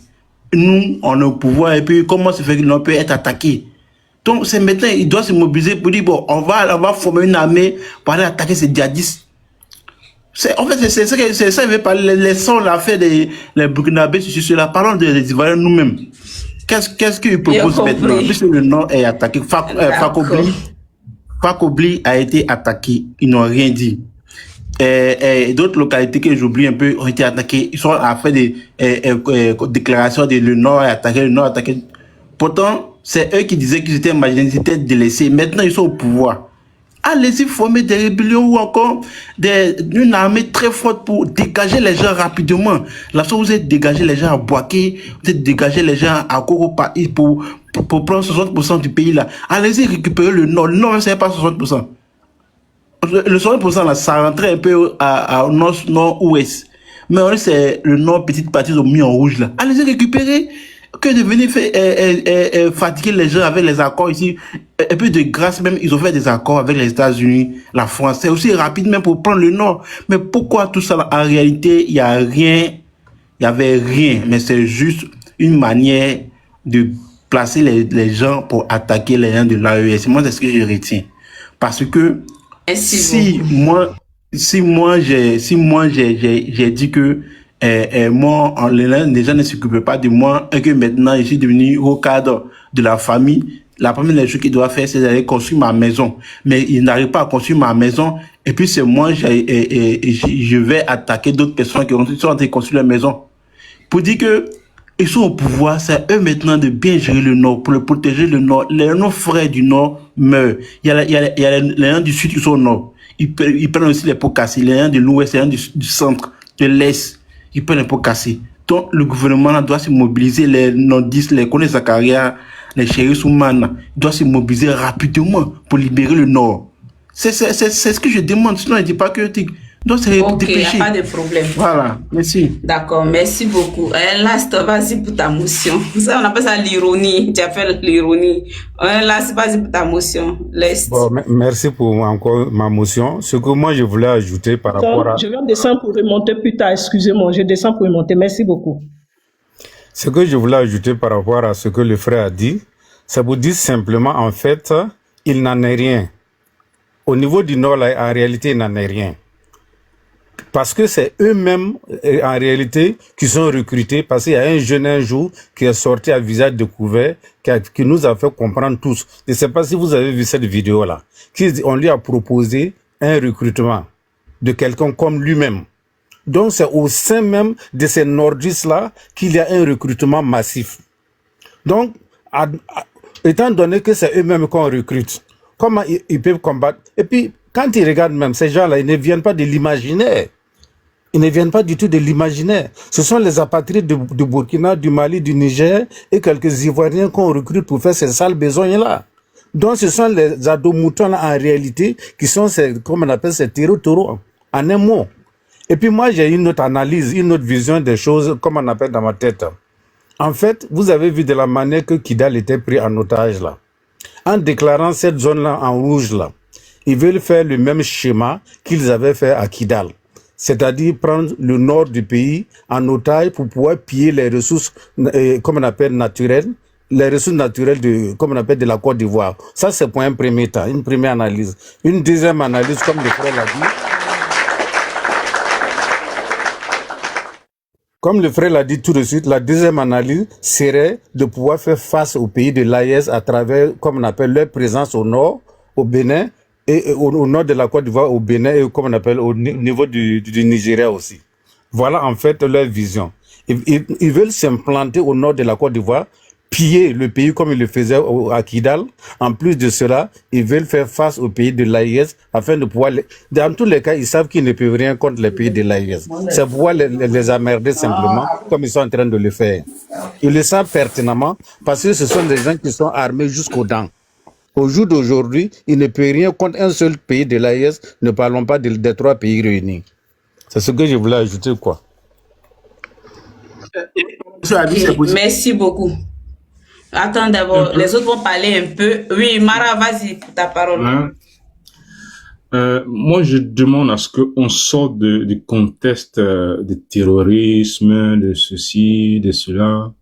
Nous, on est au pouvoir, et puis comment se fait que le Nord peut être attaqué? Donc, c'est maintenant, il doit se mobiliser pour dire, bon, on va former une armée pour aller attaquer ces djihadistes. En fait, c'est ça, il veut parler, laissons l'affaire des Burkinabés sur cela, parlons des Ivoiriens nous-mêmes. Qu'est-ce qu'ils proposent maintenant? Puisque le Nord est attaqué, Fakobli a été attaqué, ils n'ont rien dit. D'autres localités que j'oublie un peu ont été attaquées. Ils sont à faire des déclarations de le Nord est attaqué, Pourtant, c'est eux qui disaient qu'ils étaient marginalisés, ils étaient délaissés. Maintenant, ils sont au pouvoir. Allez-y former des rébellions ou encore une armée très forte pour dégager les gens rapidement. La fois où vous êtes dégagé les gens à Boaké, vous êtes dégagé les gens à Koro pour prendre 60% du pays là. Allez-y récupérer le Nord. Le Nord, c'est pas 60%. Le 60% là, ça rentrait un peu au nord-ouest. Mais c'est le nord, petite partie, ils ont mis en rouge là. Allez-y récupérer, que de venir fatiguer les gens avec les accords ici. Et puis de grâce même, ils ont fait des accords avec les États-Unis, la France. C'est aussi rapide même pour prendre le nord. Mais pourquoi tout ça là? En réalité, il y avait rien. Mais c'est juste une manière de placer les gens pour attaquer les gens de l'AES. Moi, c'est ce que je retiens. Parce que si moi j'ai dit que moi les gens ne s'occupent pas de moi et que maintenant je suis devenu au cadre de la famille, la première chose qu'il doit faire c'est d'aller construire ma maison, mais il n'arrive pas à construire ma maison et puis c'est moi je vais attaquer d'autres personnes qui sont en train de construire leur maison pour dire que ils sont au pouvoir, c'est eux maintenant de bien gérer le Nord, pour le protéger le Nord. Nos frères du Nord meurent. Il y a les gens du Sud qui sont au Nord. Ils prennent aussi les pots cassés. Les gens de l'Ouest, les gens du Centre, de l'Est, ils prennent les pots cassés. Donc, le gouvernement là, doit se mobiliser, les nordistes, les Kone Zakaria, les Chéri Soumana, doivent se mobiliser rapidement pour libérer le Nord. C'est ce que je demande. Sinon, je ne dis pas que... Donc, c'est ok, il n'y a pas de problème. Voilà, merci. D'accord, merci beaucoup. Last, vas-y pour ta motion. Ça, on appelle ça l'ironie. Tu as fait l'ironie. Last, vas-y pour ta motion. Bon, merci pour encore ma motion. Ce que moi, je voulais ajouter par rapport à... Je viens descendre pour remonter plus tard. Excusez-moi, je descends pour remonter. Merci beaucoup. Ce que je voulais ajouter par rapport à ce que le frère a dit, ça vous dit simplement, en fait, il n'en est rien. Au niveau du Nord, là, en réalité, il n'en est rien. Parce que c'est eux-mêmes, en réalité, qui sont recrutés. Parce qu'il y a un jeune un jour qui est sorti à visage découvert, qui nous a fait comprendre tous. Je ne sais pas si vous avez vu cette vidéo-là. On lui a proposé un recrutement de quelqu'un comme lui-même. Donc c'est au sein même de ces nordistes-là qu'il y a un recrutement massif. Donc, étant donné que c'est eux-mêmes qu'on recrute, comment ils peuvent combattre? Et puis, quand ils regardent même ces gens-là, ils ne viennent pas de l'imaginaire. Ils ne viennent pas du tout de l'imaginaire. Ce sont les apatrides du Burkina, du Mali, du Niger et quelques Ivoiriens qu'on recrute pour faire ces sales besognes-là. Donc ce sont les ados-moutons en réalité qui sont, comme on appelle, ces taureaux, en un mot. Et puis moi, j'ai une autre analyse, une autre vision des choses, comme on appelle dans ma tête. En fait, vous avez vu de la manière que Kidal était pris en otage là. En déclarant cette zone-là en rouge là, ils veulent faire le même schéma qu'ils avaient fait à Kidal. C'est-à-dire prendre le nord du pays en otage pour pouvoir piller les ressources, comme on appelle, naturelles, les ressources naturelles comme on appelle, de la Côte d'Ivoire. Ça, c'est pour un premier temps, une première analyse. Une deuxième analyse, comme le frère l'a dit. Comme le frère l'a dit tout de suite, la deuxième analyse serait de pouvoir faire face au pays de l'AES à travers, comme on appelle, leur présence au nord, au Bénin, et au nord de la Côte d'Ivoire, au Bénin, et comme on appelle, au niveau du Nigeria aussi. Voilà en fait leur vision. Ils veulent s'implanter au nord de la Côte d'Ivoire, piller le pays comme ils le faisaient à Kidal. En plus de cela, ils veulent faire face au pays de l'AES afin de pouvoir... Dans tous les cas, ils savent qu'ils ne peuvent rien contre les pays de l'AES. C'est pouvoir les emmerder simplement, comme ils sont en train de le faire. Ils le savent pertinemment parce que ce sont des gens qui sont armés jusqu'aux dents. Au jour d'aujourd'hui, il ne peut rien contre un seul pays de l'AES, ne parlons pas des trois pays réunis. C'est ce que je voulais ajouter, quoi. Okay, merci beaucoup. Attends d'abord, les autres vont parler un peu. Oui, Mara, vas-y, pour ta parole. Moi, je demande à ce qu'on sorte du contexte de terrorisme, de ceci, de cela.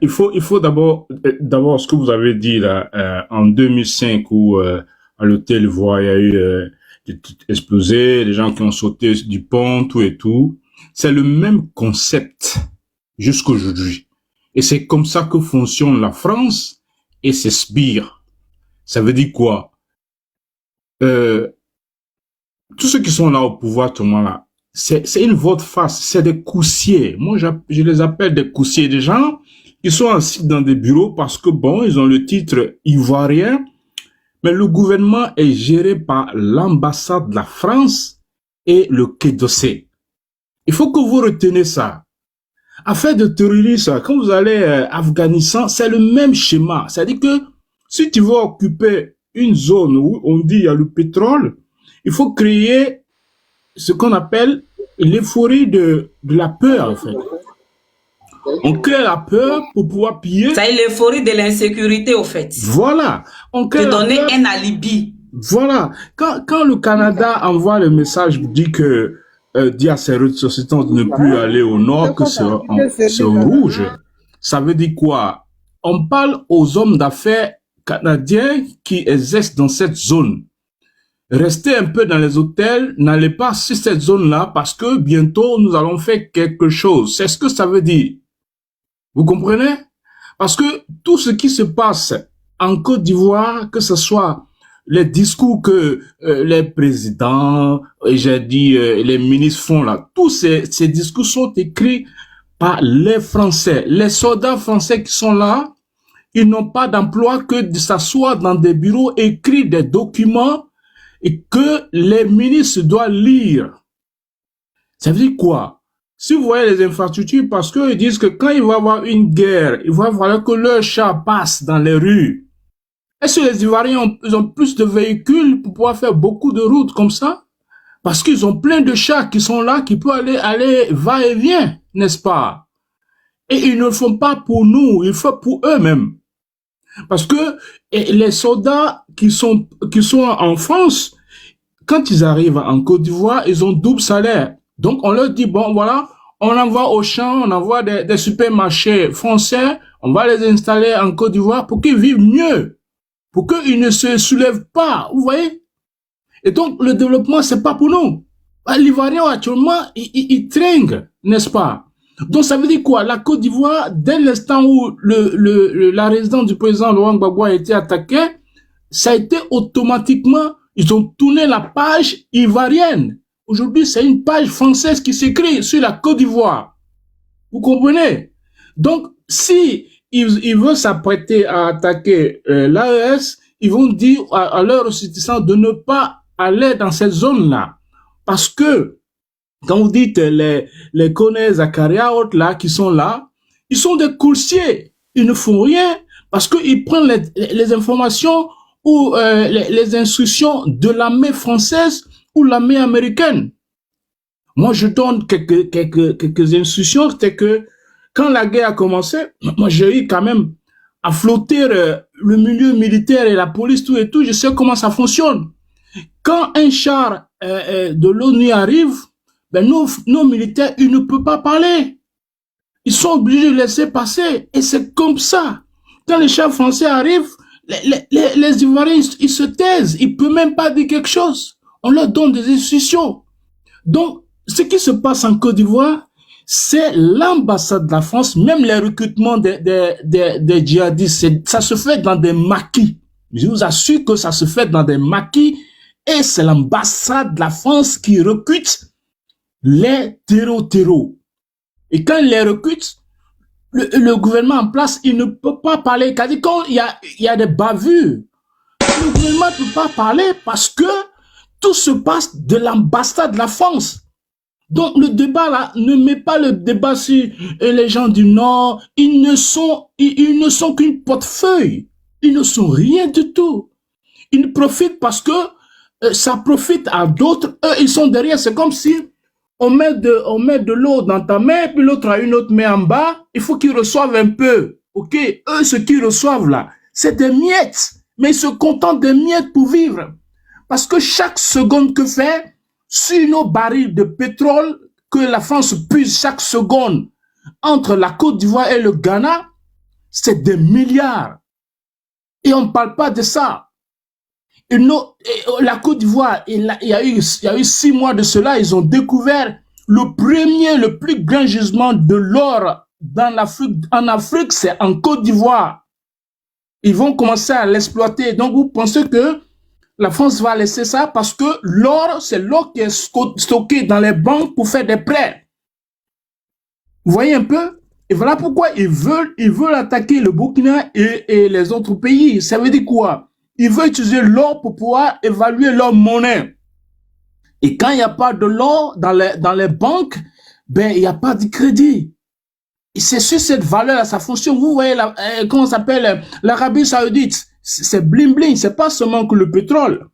Il faut d'abord ce que vous avez dit là, en 2005 où à l'hôtel Ivoire, il y a eu des trucs explosés, des gens qui ont sauté du pont, tout et tout. C'est le même concept jusqu'aujourd'hui. Et c'est comme ça que fonctionne la France et ses sbires. Ça veut dire quoi? Tous ceux qui sont là au pouvoir, tout le monde là, c'est une volte-face, c'est des coussiers. Moi, je les appelle des coussiers, des gens qui sont assis dans des bureaux parce que bon, ils ont le titre ivoirien, mais le gouvernement est géré par l'ambassade de la France et le Quai d'Orsay. Il faut que vous reteniez ça. Affaire de terrorisme, quand vous allez à Afghanistan, c'est le même schéma. C'est-à-dire que si tu veux occuper une zone où on dit il y a le pétrole, il faut créer ce qu'on appelle l'euphorie de la peur, en fait. On crée la peur pour pouvoir piller. Ça est l'euphorie de l'insécurité, au fait. Voilà. On crée de donner un alibi. Voilà. Quand le Canada envoie le message, dit que dit à ses ressortissants de ne plus aller au nord, que c'est au rouge. Ça veut dire quoi? On parle aux hommes d'affaires canadiens qui exercent dans cette zone. Restez un peu dans les hôtels, n'allez pas sur cette zone-là parce que bientôt nous allons faire quelque chose. C'est ce que ça veut dire. Vous comprenez? Parce que tout ce qui se passe en Côte d'Ivoire, que ce soit les discours que les présidents, j'ai dit les ministres font là, tous ces discours sont écrits par les Français. Les soldats français qui sont là, ils n'ont pas d'emploi que de s'asseoir dans des bureaux, écrire des documents et que les ministres doivent lire. Ça veut dire quoi? Si vous voyez les infrastructures, parce qu'ils disent que quand il va y avoir une guerre, il va falloir que leurs chars passent dans les rues. Est-ce que les Ivoiriens ont plus de véhicules pour pouvoir faire beaucoup de routes comme ça? Parce qu'ils ont plein de chars qui sont là, qui peuvent aller va-et-vient, n'est-ce pas? Et ils ne le font pas pour nous, ils le font pour eux-mêmes. Parce que les soldats qui sont en France, quand ils arrivent en Côte d'Ivoire, ils ont double salaire. Donc on leur dit, bon voilà, on envoie au champ, on envoie des supermarchés français, on va les installer en Côte d'Ivoire pour qu'ils vivent mieux. Pour qu'ils ne se soulèvent pas, vous voyez? Et donc, le développement, c'est pas pour nous. L'Ivoirien, actuellement, il tringue, n'est-ce pas? Donc, ça veut dire quoi? La Côte d'Ivoire, dès l'instant où la résidence du président Laurent Gbagbo a été attaquée, ça a été automatiquement, ils ont tourné la page ivoirienne. Aujourd'hui, c'est une page française qui s'écrit sur la Côte d'Ivoire. Vous comprenez? Donc, si ils veulent s'apprêter à attaquer l'AES, ils vont dire à leurs ressortissants de ne pas aller dans cette zone-là. Parce que, quand vous dites les Koné, Zakaria, autres là, qui sont là, ils sont des coursiers. Ils ne font rien parce qu'ils prennent les informations ou les instructions de l'armée française ou l'armée américaine. Moi, je donne quelques instructions. C'est que quand la guerre a commencé, moi, j'ai eu quand même à flotter le milieu militaire et la police, tout et tout. Je sais comment ça fonctionne. Quand un char de l'ONU arrive, ben nos militaires, ils ne peuvent pas parler. Ils sont obligés de laisser passer. Et c'est comme ça. Quand les chars français arrivent, les Ivoiriens, ils se taisent. Ils ne peuvent même pas dire quelque chose. On leur donne des instructions. Donc, ce qui se passe en Côte d'Ivoire, c'est l'ambassade de la France, même les recrutements des djihadistes, ça se fait dans des maquis. Je vous assure que ça se fait dans des maquis et c'est l'ambassade de la France qui recrute les terreaux. Et quand ils les recrutent, le gouvernement en place, il ne peut pas parler. Quand il y a des bavures, le gouvernement ne peut pas parler parce que tout se passe de l'ambassade de la France. Donc le débat là, ne met pas le débat sur les gens du Nord. Ils ne sont qu'une portefeuille. Ils ne sont rien du tout. Ils profitent parce que ça profite à d'autres. Eux, ils sont derrière. C'est comme si on met de l'eau dans ta main, puis l'autre a une autre main en bas. Il faut qu'ils reçoivent un peu. Ok? Eux, ce qu'ils reçoivent là, c'est des miettes. Mais ils se contentent des miettes pour vivre. Parce que chaque seconde que fait, sur nos barils de pétrole que la France puise chaque seconde entre la Côte d'Ivoire et le Ghana, c'est des milliards. Et on ne parle pas de ça. Et la Côte d'Ivoire, il y a eu 6 mois de cela, ils ont découvert le plus grand gisement de l'or en Afrique, c'est en Côte d'Ivoire. Ils vont commencer à l'exploiter. Donc vous pensez que la France va laisser ça parce que l'or, c'est l'or qui est stocké dans les banques pour faire des prêts. Vous voyez un peu? Et voilà pourquoi ils veulent attaquer le Burkina et les autres pays. Ça veut dire quoi? Ils veulent utiliser l'or pour pouvoir évaluer leur monnaie. Et quand il n'y a pas de l'or dans les banques, ben il n'y a pas de crédit. Et c'est sur cette valeur, ça fonctionne. Vous voyez, comment ça s'appelle? L'Arabie Saoudite. C'est bling bling, c'est pas seulement que le pétrole.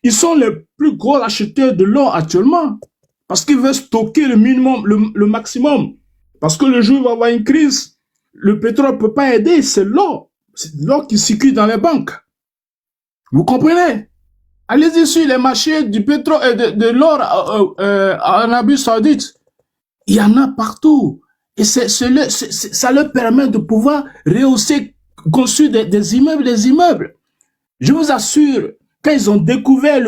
Ils sont les plus gros acheteurs de l'or actuellement. Parce qu'ils veulent stocker le minimum, le maximum. Parce que le jour où il va y avoir une crise, le pétrole ne peut pas aider, c'est l'or. C'est l'or qui circule dans les banques. Vous comprenez? Allez-y sur les marchés du pétrole et de l'or en Arabie Saoudite. Il y en a partout. Et ça leur permet de pouvoir rehausser, construire des immeubles. Je vous assure, quand ils ont découvert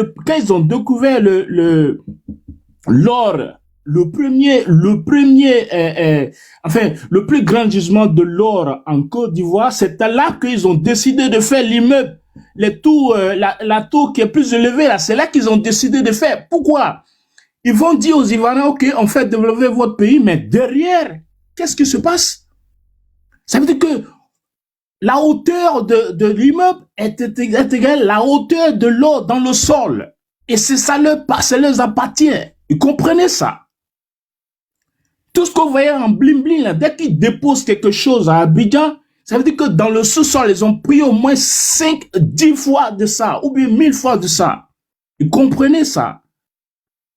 l'or, le plus grand gisement de l'or en Côte d'Ivoire, c'est là qu'ils ont décidé de faire l'immeuble, la tour qui est plus élevée là, c'est là qu'ils ont décidé de faire. Pourquoi? Ils vont dire aux Ivoiriens, ok, on fait développer votre pays, mais derrière, qu'est-ce qui se passe? Ça veut dire que la hauteur de l'immeuble est égale à la hauteur de l'eau dans le sol. Et ça leur appartient. Vous comprenez ça? Tout ce que vous voyez en bling-bling, là, dès qu'ils déposent quelque chose à Abidjan, ça veut dire que dans le sous-sol, ils ont pris au moins 5-10 fois de ça, ou bien 1000 fois de ça. Vous comprenez ça?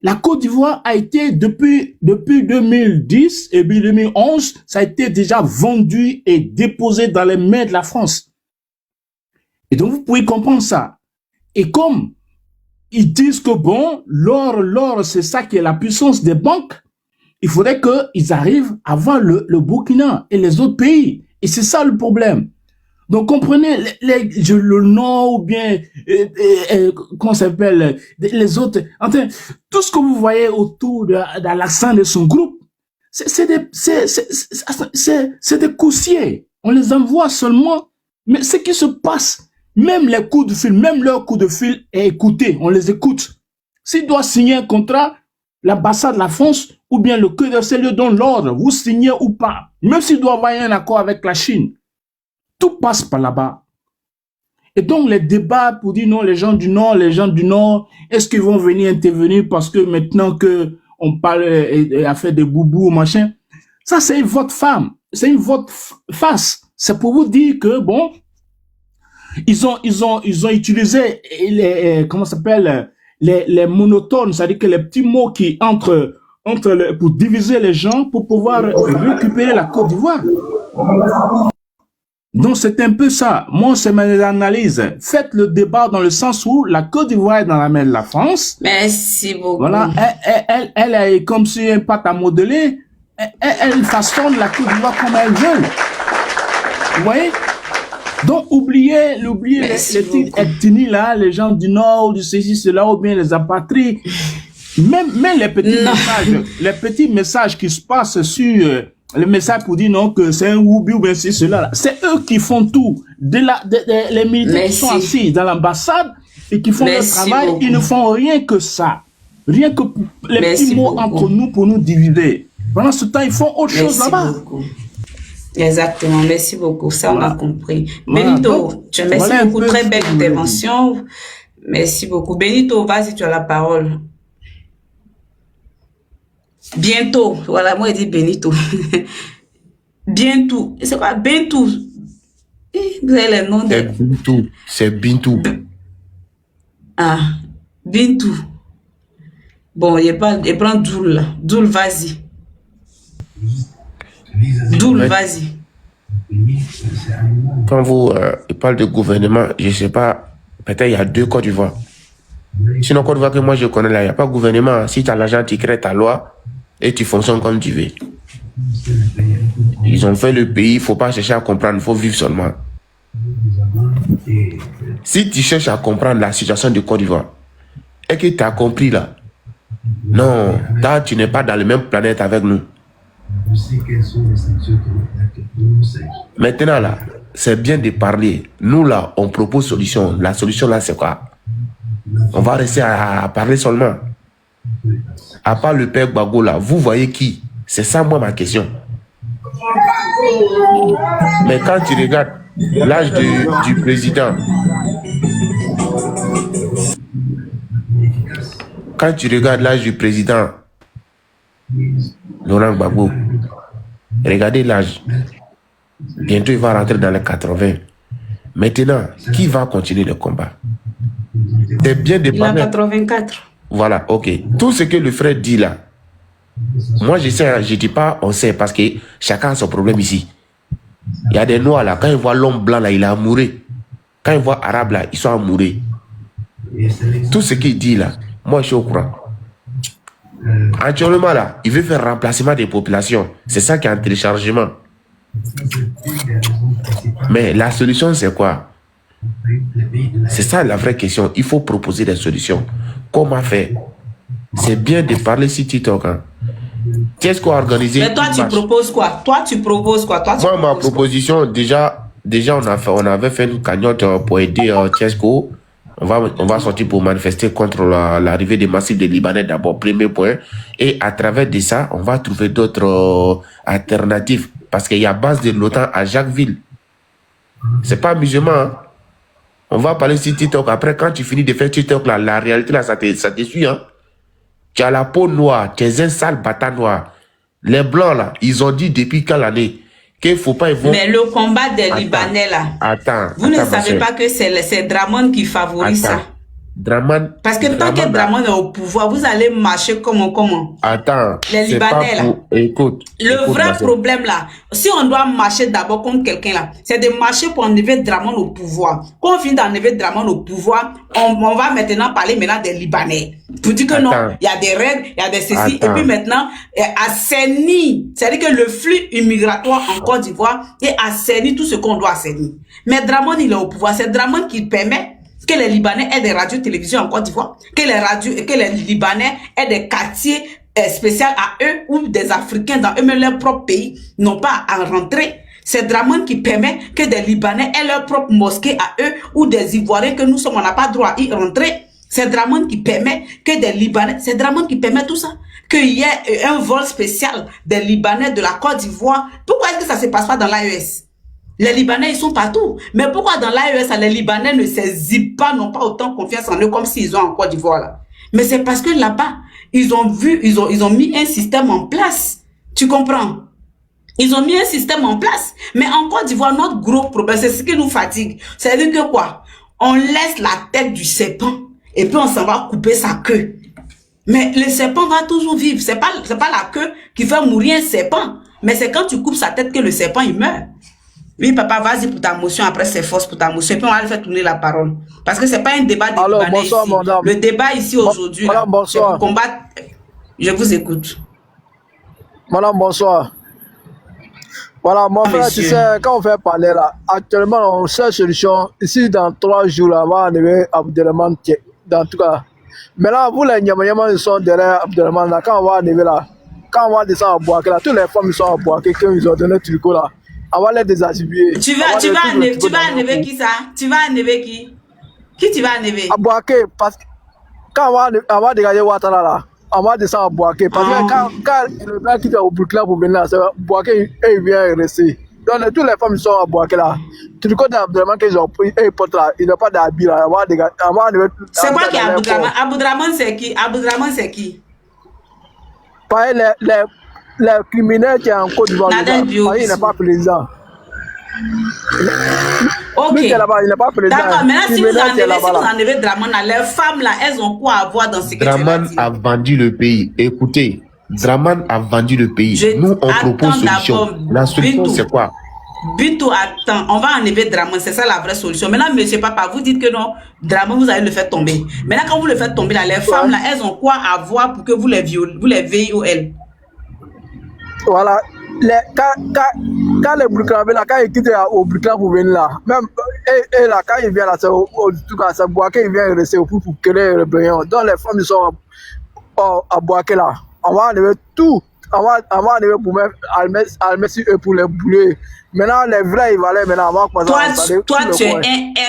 La Côte d'Ivoire a été, depuis 2010 et puis 2011, ça a été déjà vendu et déposé dans les mains de la France. Et donc, vous pouvez comprendre ça. Et comme ils disent que bon, l'or, c'est ça qui est la puissance des banques, il faudrait qu'ils arrivent à voir le Burkina et les autres pays. Et c'est ça le problème. Donc, comprenez le nom ou bien, comment ça s'appelle, les autres. Enfin, tout ce que vous voyez autour de l'accent de son groupe, c'est des coussiers. On les envoie seulement. Mais ce qui se passe, même les coups de fil, même leurs coups de fil est écouté. On les écoute. S'il doit signer un contrat, l'ambassade de la France ou bien le Quai d'Orsay lui donne l'ordre, vous signez ou pas. Même s'il doit avoir un accord avec la Chine. Tout passe par là-bas. Et donc, les débats pour dire non, les gens du Nord, est-ce qu'ils vont venir intervenir parce que maintenant que on parle à faire des boubous ou machin, ça c'est votre femme, c'est une votre face. C'est pour vous dire que bon, ils ont utilisé comment ça s'appelle, les monotones, c'est-à-dire que les petits mots qui entrent pour diviser les gens pour pouvoir récupérer la Côte d'Ivoire. Donc, c'est un peu ça. Moi, c'est ma analyse. Faites le débat dans le sens où la Côte d'Ivoire est dans la main de la France. Merci beaucoup. Voilà. Elle est comme si une pâte à modeler. Elle façonne la Côte d'Ivoire comme elle veut. Vous voyez? Donc, oubliez les petites ethnies là, les gens du Nord, du ceci, cela, ou bien les apatrides. Même les petits messages qui se passent sur, le message pour dire non que c'est un Woubi ou bien c'est cela. C'est eux qui font tout. Les militaires qui sont assis dans l'ambassade et qui font leur travail, ils ne font rien que ça. Rien que les petits mots entre nous pour nous diviser. Pendant ce temps, ils font autre chose là-bas. Exactement, merci beaucoup. Ça, on a compris. Benito, merci beaucoup. Très belle intervention. Merci beaucoup. Benito, vas-y, tu as la parole. Bientôt, voilà, moi, je dis Benito. Bientôt. C'est quoi, Bentou? Vous avez le nom de... C'est Bintou. C'est Bintou. Ah, Bintou. Bon, il prend Doul, là. Doul, vas-y. Doul, vas-y. Quand vous parlez de gouvernement, je ne sais pas, peut-être il y a 2 Côte d'Ivoire. Sinon, Côte d'Ivoire que moi je connais là, il n'y a pas de gouvernement. Si tu as l'argent, tu crées ta loi et tu fonctionnes comme tu veux. Ils ont fait le pays, il ne faut pas chercher à comprendre, il faut vivre seulement. Si tu cherches à comprendre la situation de Côte d'Ivoire et que tu as compris là, non, là, tu n'es pas dans la même planète avec nous. Maintenant là, c'est bien de parler. Nous là, on propose solution. La solution là, c'est quoi? On va rester à parler seulement. À part le père Gbagbo là, vous voyez qui? C'est ça moi ma question. Mais quand tu regardes l'âge du président, quand tu regardes l'âge du président Laurent Gbagbo, regardez l'âge. Bientôt il va rentrer dans les 80. Maintenant, qui va continuer le combat? C'est bien de parler. Il a 84. Voilà, ok. Tout ce que le frère dit là, moi je sais, je dis pas on sait parce que chacun a son problème ici. Il y a des noirs là, quand ils voient l'homme blanc là, il est amoureux. Quand ils voient arabe là, ils sont amoureux. Tout ce qu'il dit là, moi je suis au courant. Actuellement là, il veut faire remplacement des populations. C'est ça qui est en téléchargement. Mais la solution c'est quoi? C'est ça la vraie question. Il faut proposer des solutions. Comment faire? C'est bien de parler sur TikTok. Hein. Qu'est-ce qu'on a organisé? Mais toi, tu proposes quoi? Toi, tu proposes quoi? Moi, ma proposition, déjà on avait fait une cagnotte pour aider Tiesco. On va sortir pour manifester contre l'arrivée des massifs des Libanais d'abord, premier point. Et à travers de ça, on va trouver d'autres alternatives. Parce qu'il y a base de l'OTAN à Jacquesville. C'est pas musulman. Hein. On va parler sur TikTok. Après, quand tu finis de faire TikTok, là, la réalité, là, ça te suit. Hein. Tu as la peau noire, tu es un sale bâtard noir. Les blancs, là, ils ont dit depuis quelle année qu'il ne faut pas... Mais le combat des Libanais, là, vous ne savez pas que c'est Dramane qui favorise ça. Dramane... Parce que tant que Dramane est au pouvoir, vous allez marcher comment? Attends. Les Libanais, là. écoute. Le vrai ma soeur. problème là, si on doit marcher d'abord contre quelqu'un là, c'est de marcher pour enlever Dramane au pouvoir. Quand on finit d'enlever Dramane au pouvoir, on va maintenant parler maintenant des Libanais. Pour dire que non, il y a des règles, il y a des ceci, et puis maintenant, assainir. C'est-à-dire que le flux immigratoire en Côte d'Ivoire est assaini tout ce qu'on doit assainir. Mais Dramane, il est au pouvoir. C'est Dramane qui permet que les Libanais aient des radios-télévisions en Côte d'Ivoire, que les Libanais aient des quartiers spéciaux à eux, ou des Africains dans eux-mêmes leur propre pays n'ont pas à rentrer. C'est Dramane qui permet que des Libanais aient leur propre mosquée à eux, ou des Ivoiriens que nous sommes, on n'a pas droit à y rentrer. C'est Dramane qui permet que des Libanais, c'est Dramane qui permet tout ça. Qu'il y ait un vol spécial des Libanais de la Côte d'Ivoire. Pourquoi est-ce que ça ne se passe pas dans l'AES? Les Libanais, ils sont partout. Mais pourquoi dans l'AES, les Libanais ne saisissent pas, n'ont pas autant confiance en eux comme s'ils ont en Côte d'Ivoire là? Mais c'est parce que là-bas, ils ont mis un système en place. Tu comprends? Ils ont mis un système en place. Mais en Côte d'Ivoire, notre gros problème, c'est ce qui nous fatigue. C'est-à-dire que quoi? On laisse la tête du serpent et puis on s'en va couper sa queue. Mais le serpent va toujours vivre. C'est pas la queue qui fait mourir un serpent. Mais c'est quand tu coupes sa tête que le serpent, il meurt. Oui, papa, vas-y pour ta motion. Après, c'est force pour ta motion. Et puis, on va lui faire tourner la parole. Parce que c'est pas un débat de Libanais bonsoir, ici. madame. Le débat ici aujourd'hui, c'est pour combattre. Je vous écoute. Madame, bonsoir. Voilà, mon frère, tu sais, quand on fait parler là, actuellement, on cherche solution. Ici, dans 3 jours, là, on va arriver à Abdelrahman, dans tout cas. Maintenant, vous, les Nyama, ils sont derrière Abdelrahman, là, quand on va arriver là, quand on va descendre à Boaké, là, toutes les femmes, ils sont à Boaké, qu'ils ont donné Turco, là. On va les désattribuer. Tu vas enlever qui ça? Tu vas enlever qui? Qui tu vas enlever? À Boaké, parce que quand on va dégager Ouattara là, on va descendre à Boaké. Parce que quand le gars qui est au Burkina pour venir là, c'est Boaké, il vient rester. Donc toutes les femmes sont à Boaké là. Tu le connais Abdelrahman qu'ils ont pris, ils portent là, il n'a pas d'habit là. C'est quoi qui est Abdelrahman? Abdelrahman c'est qui? Abdelrahman c'est qui? Pas les criminels qui sont en Côte d'Ivoire, il n'est pas président. Ok. Il n'est pas président. D'accord, maintenant si vous enlevez Dramane, les femmes là, elles ont quoi à voir dans ce que Dramane a vendu le pays. Écoutez, Dramane a vendu le pays. Nous, on propose solution. La solution, c'est quoi? Bintou, attends, on va enlever Dramane, c'est ça la vraie solution. Maintenant, monsieur papa, vous dites que non, Dramane, vous allez le faire tomber. Maintenant, quand vous le faites tomber là, les femmes là, elles ont quoi à voir pour que vous les violez? Voilà. Quand les Burkinabés, là, quand ils quittent au Burkina pour venir là, même et là, quand ils viennent là, c'est tout cas, c'est Boaké, ils viennent rester pour créer une rébellion. Donc les femmes, ils sont à Boaké là. On va enlever tout. On va enlever pour mettre almer sur eux pour les bouler. Maintenant, les vrais, ils vont aller maintenant. On va commencer à toi, tu es un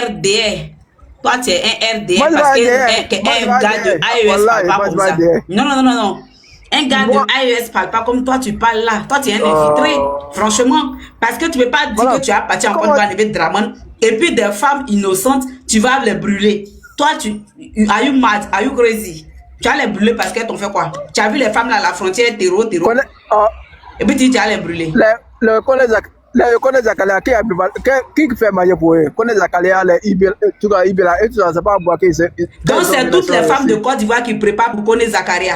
RDA. Toi, tu es un RDA parce qu'un gars de AES parle pas comme ça. Non. Un gars de AES parle pas comme toi, tu parles là. Toi, tu es un infiltré, franchement. Parce que tu ne peux pas dire que tu as parti en Côte d'Ivoire enlever Dramane. Et puis des femmes innocentes, tu vas les brûler. Toi, are you mad? Are you crazy? Tu vas les brûler parce qu'elles t'ont fait quoi? Tu as vu les femmes là à la frontière, terreau. Et puis tu vas les brûler. Le Kone Zakalia, qui fait manger pour eux? Kone Zakalia, tout ça, et tout ça, c'est pas Boaké. Donc c'est toutes les femmes de Côte d'Ivoire qui préparent pour Kone Zakaria.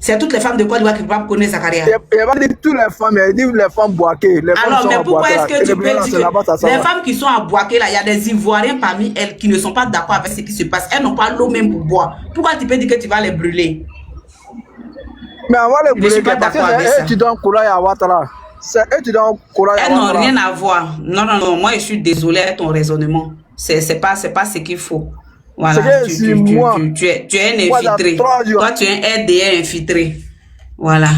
C'est toutes les femmes de Côte d'Ivoire qui préparent pour Kone Zakaria. Il va dire toutes les femmes, il dit les femmes Boaké. Alors, mais pourquoi est-ce que tu peux dire que les femmes qui sont à Boaké, là, il y a des Ivoiriens parmi elles qui ne sont pas d'accord avec ce qui se passe. Elles n'ont pas l'eau même pour boire. Pourquoi tu peux dire que tu vas les brûler? Mais on va les brûler parce que c'est eux qui donnent courage à Ouattara. C'est eux qui donnent courage à Ouattara. Elles n'ont Ouattara. rien à voir. Non, moi je suis désolée avec ton raisonnement. C'est pas ce qu'il faut. Voilà, tu es un infiltré. Toi, tu es un RDA infiltré. Voilà.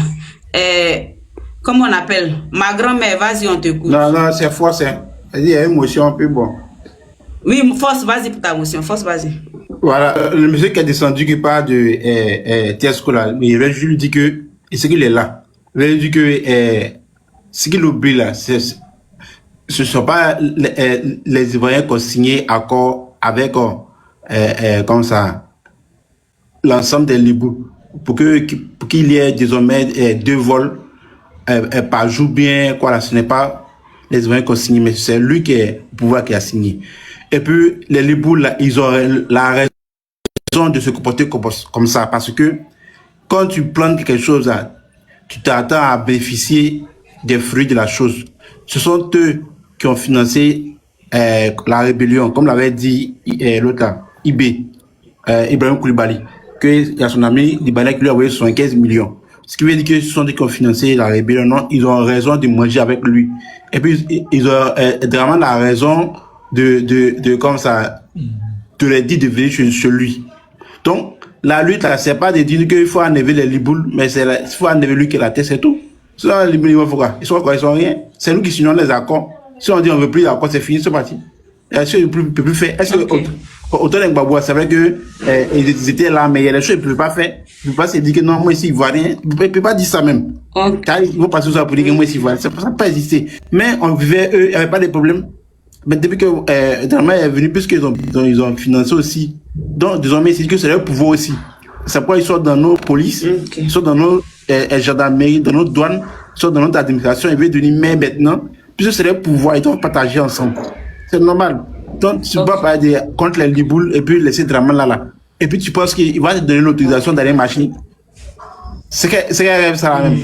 Comment on appelle? Ma grand-mère, vas-y, on t'écoute. Non, c'est force. Hein. Il y a une motion un peu bon. Oui, force, vas-y pour ta motion. Force, vas-y. Voilà, le monsieur qui est descendu, qui parle de Tiesco là, je lui dis que, c'est qu'il est là. Je lui dis que, ce qu'il oublie là, ce ne sont pas les Ivoiriens qui ont signé accord avec, comme ça, l'ensemble des Libous, pour qu'il y ait désormais 2 vols par jour bien, quoi là, ce n'est pas les Ivoiriens qui ont signé, mais c'est lui qui est au pouvoir qui a signé. Et puis, les Libous là, ils ont la raison de se comporter comme ça, parce que quand tu plantes quelque chose là, tu t'attends à bénéficier des fruits de la chose. Ce sont eux qui ont financé la rébellion, comme l'avait dit l'autre là, Ibrahim Koulibaly, qu'il y a son ami libanais qui lui a envoyé 75 millions. Ce qui veut dire que ce sont eux qui ont financé la rébellion. Non, ils ont raison de manger avec lui. Et puis, ils ont vraiment la raison comme ça, de les dire de venir chez lui. Donc, la lutte, là, c'est pas de dire qu'il faut enlever les liboules, mais il faut enlever lui qui est la tête, c'est tout. Sinon, les liboules, ils sont quoi? Ils sont rien. C'est nous qui signons les accords. Si on dit on veut plus d'accord, c'est fini, c'est parti. Est-ce qu'ils ne peuvent plus faire? Est-ce que, autant les Gbagbois, c'est vrai que, ils étaient là, mais il y a des choses qu'ils ne peuvent pas faire. Ils ne peuvent pas se dire que non, moi ici, ils ne voient rien. Ils ne peuvent pas dire ça même. Car ils vont passer ça pour dire que moi ici, ils voient rien. Ça ne peut pas exister. Mais on vivait, eux, il n'y avait pas de problème. Mais depuis que Dramé est venu, puisqu'ils ont financé aussi, donc désormais, c'est que c'est leur pouvoir aussi. C'est pourquoi ils sont dans nos polices, ils sont dans nos gendarmeries, dans nos douanes, ils sont dans notre administration, ils veulent devenir maire maintenant, puisque c'est leur pouvoir, ils doivent partager ensemble. C'est normal. Donc, tu ne peux pas parler contre les liboules et puis laisser Dramé là. Et puis tu penses qu'il va te donner l'autorisation d'aller machine. C'est qu'elle rêve ça la même.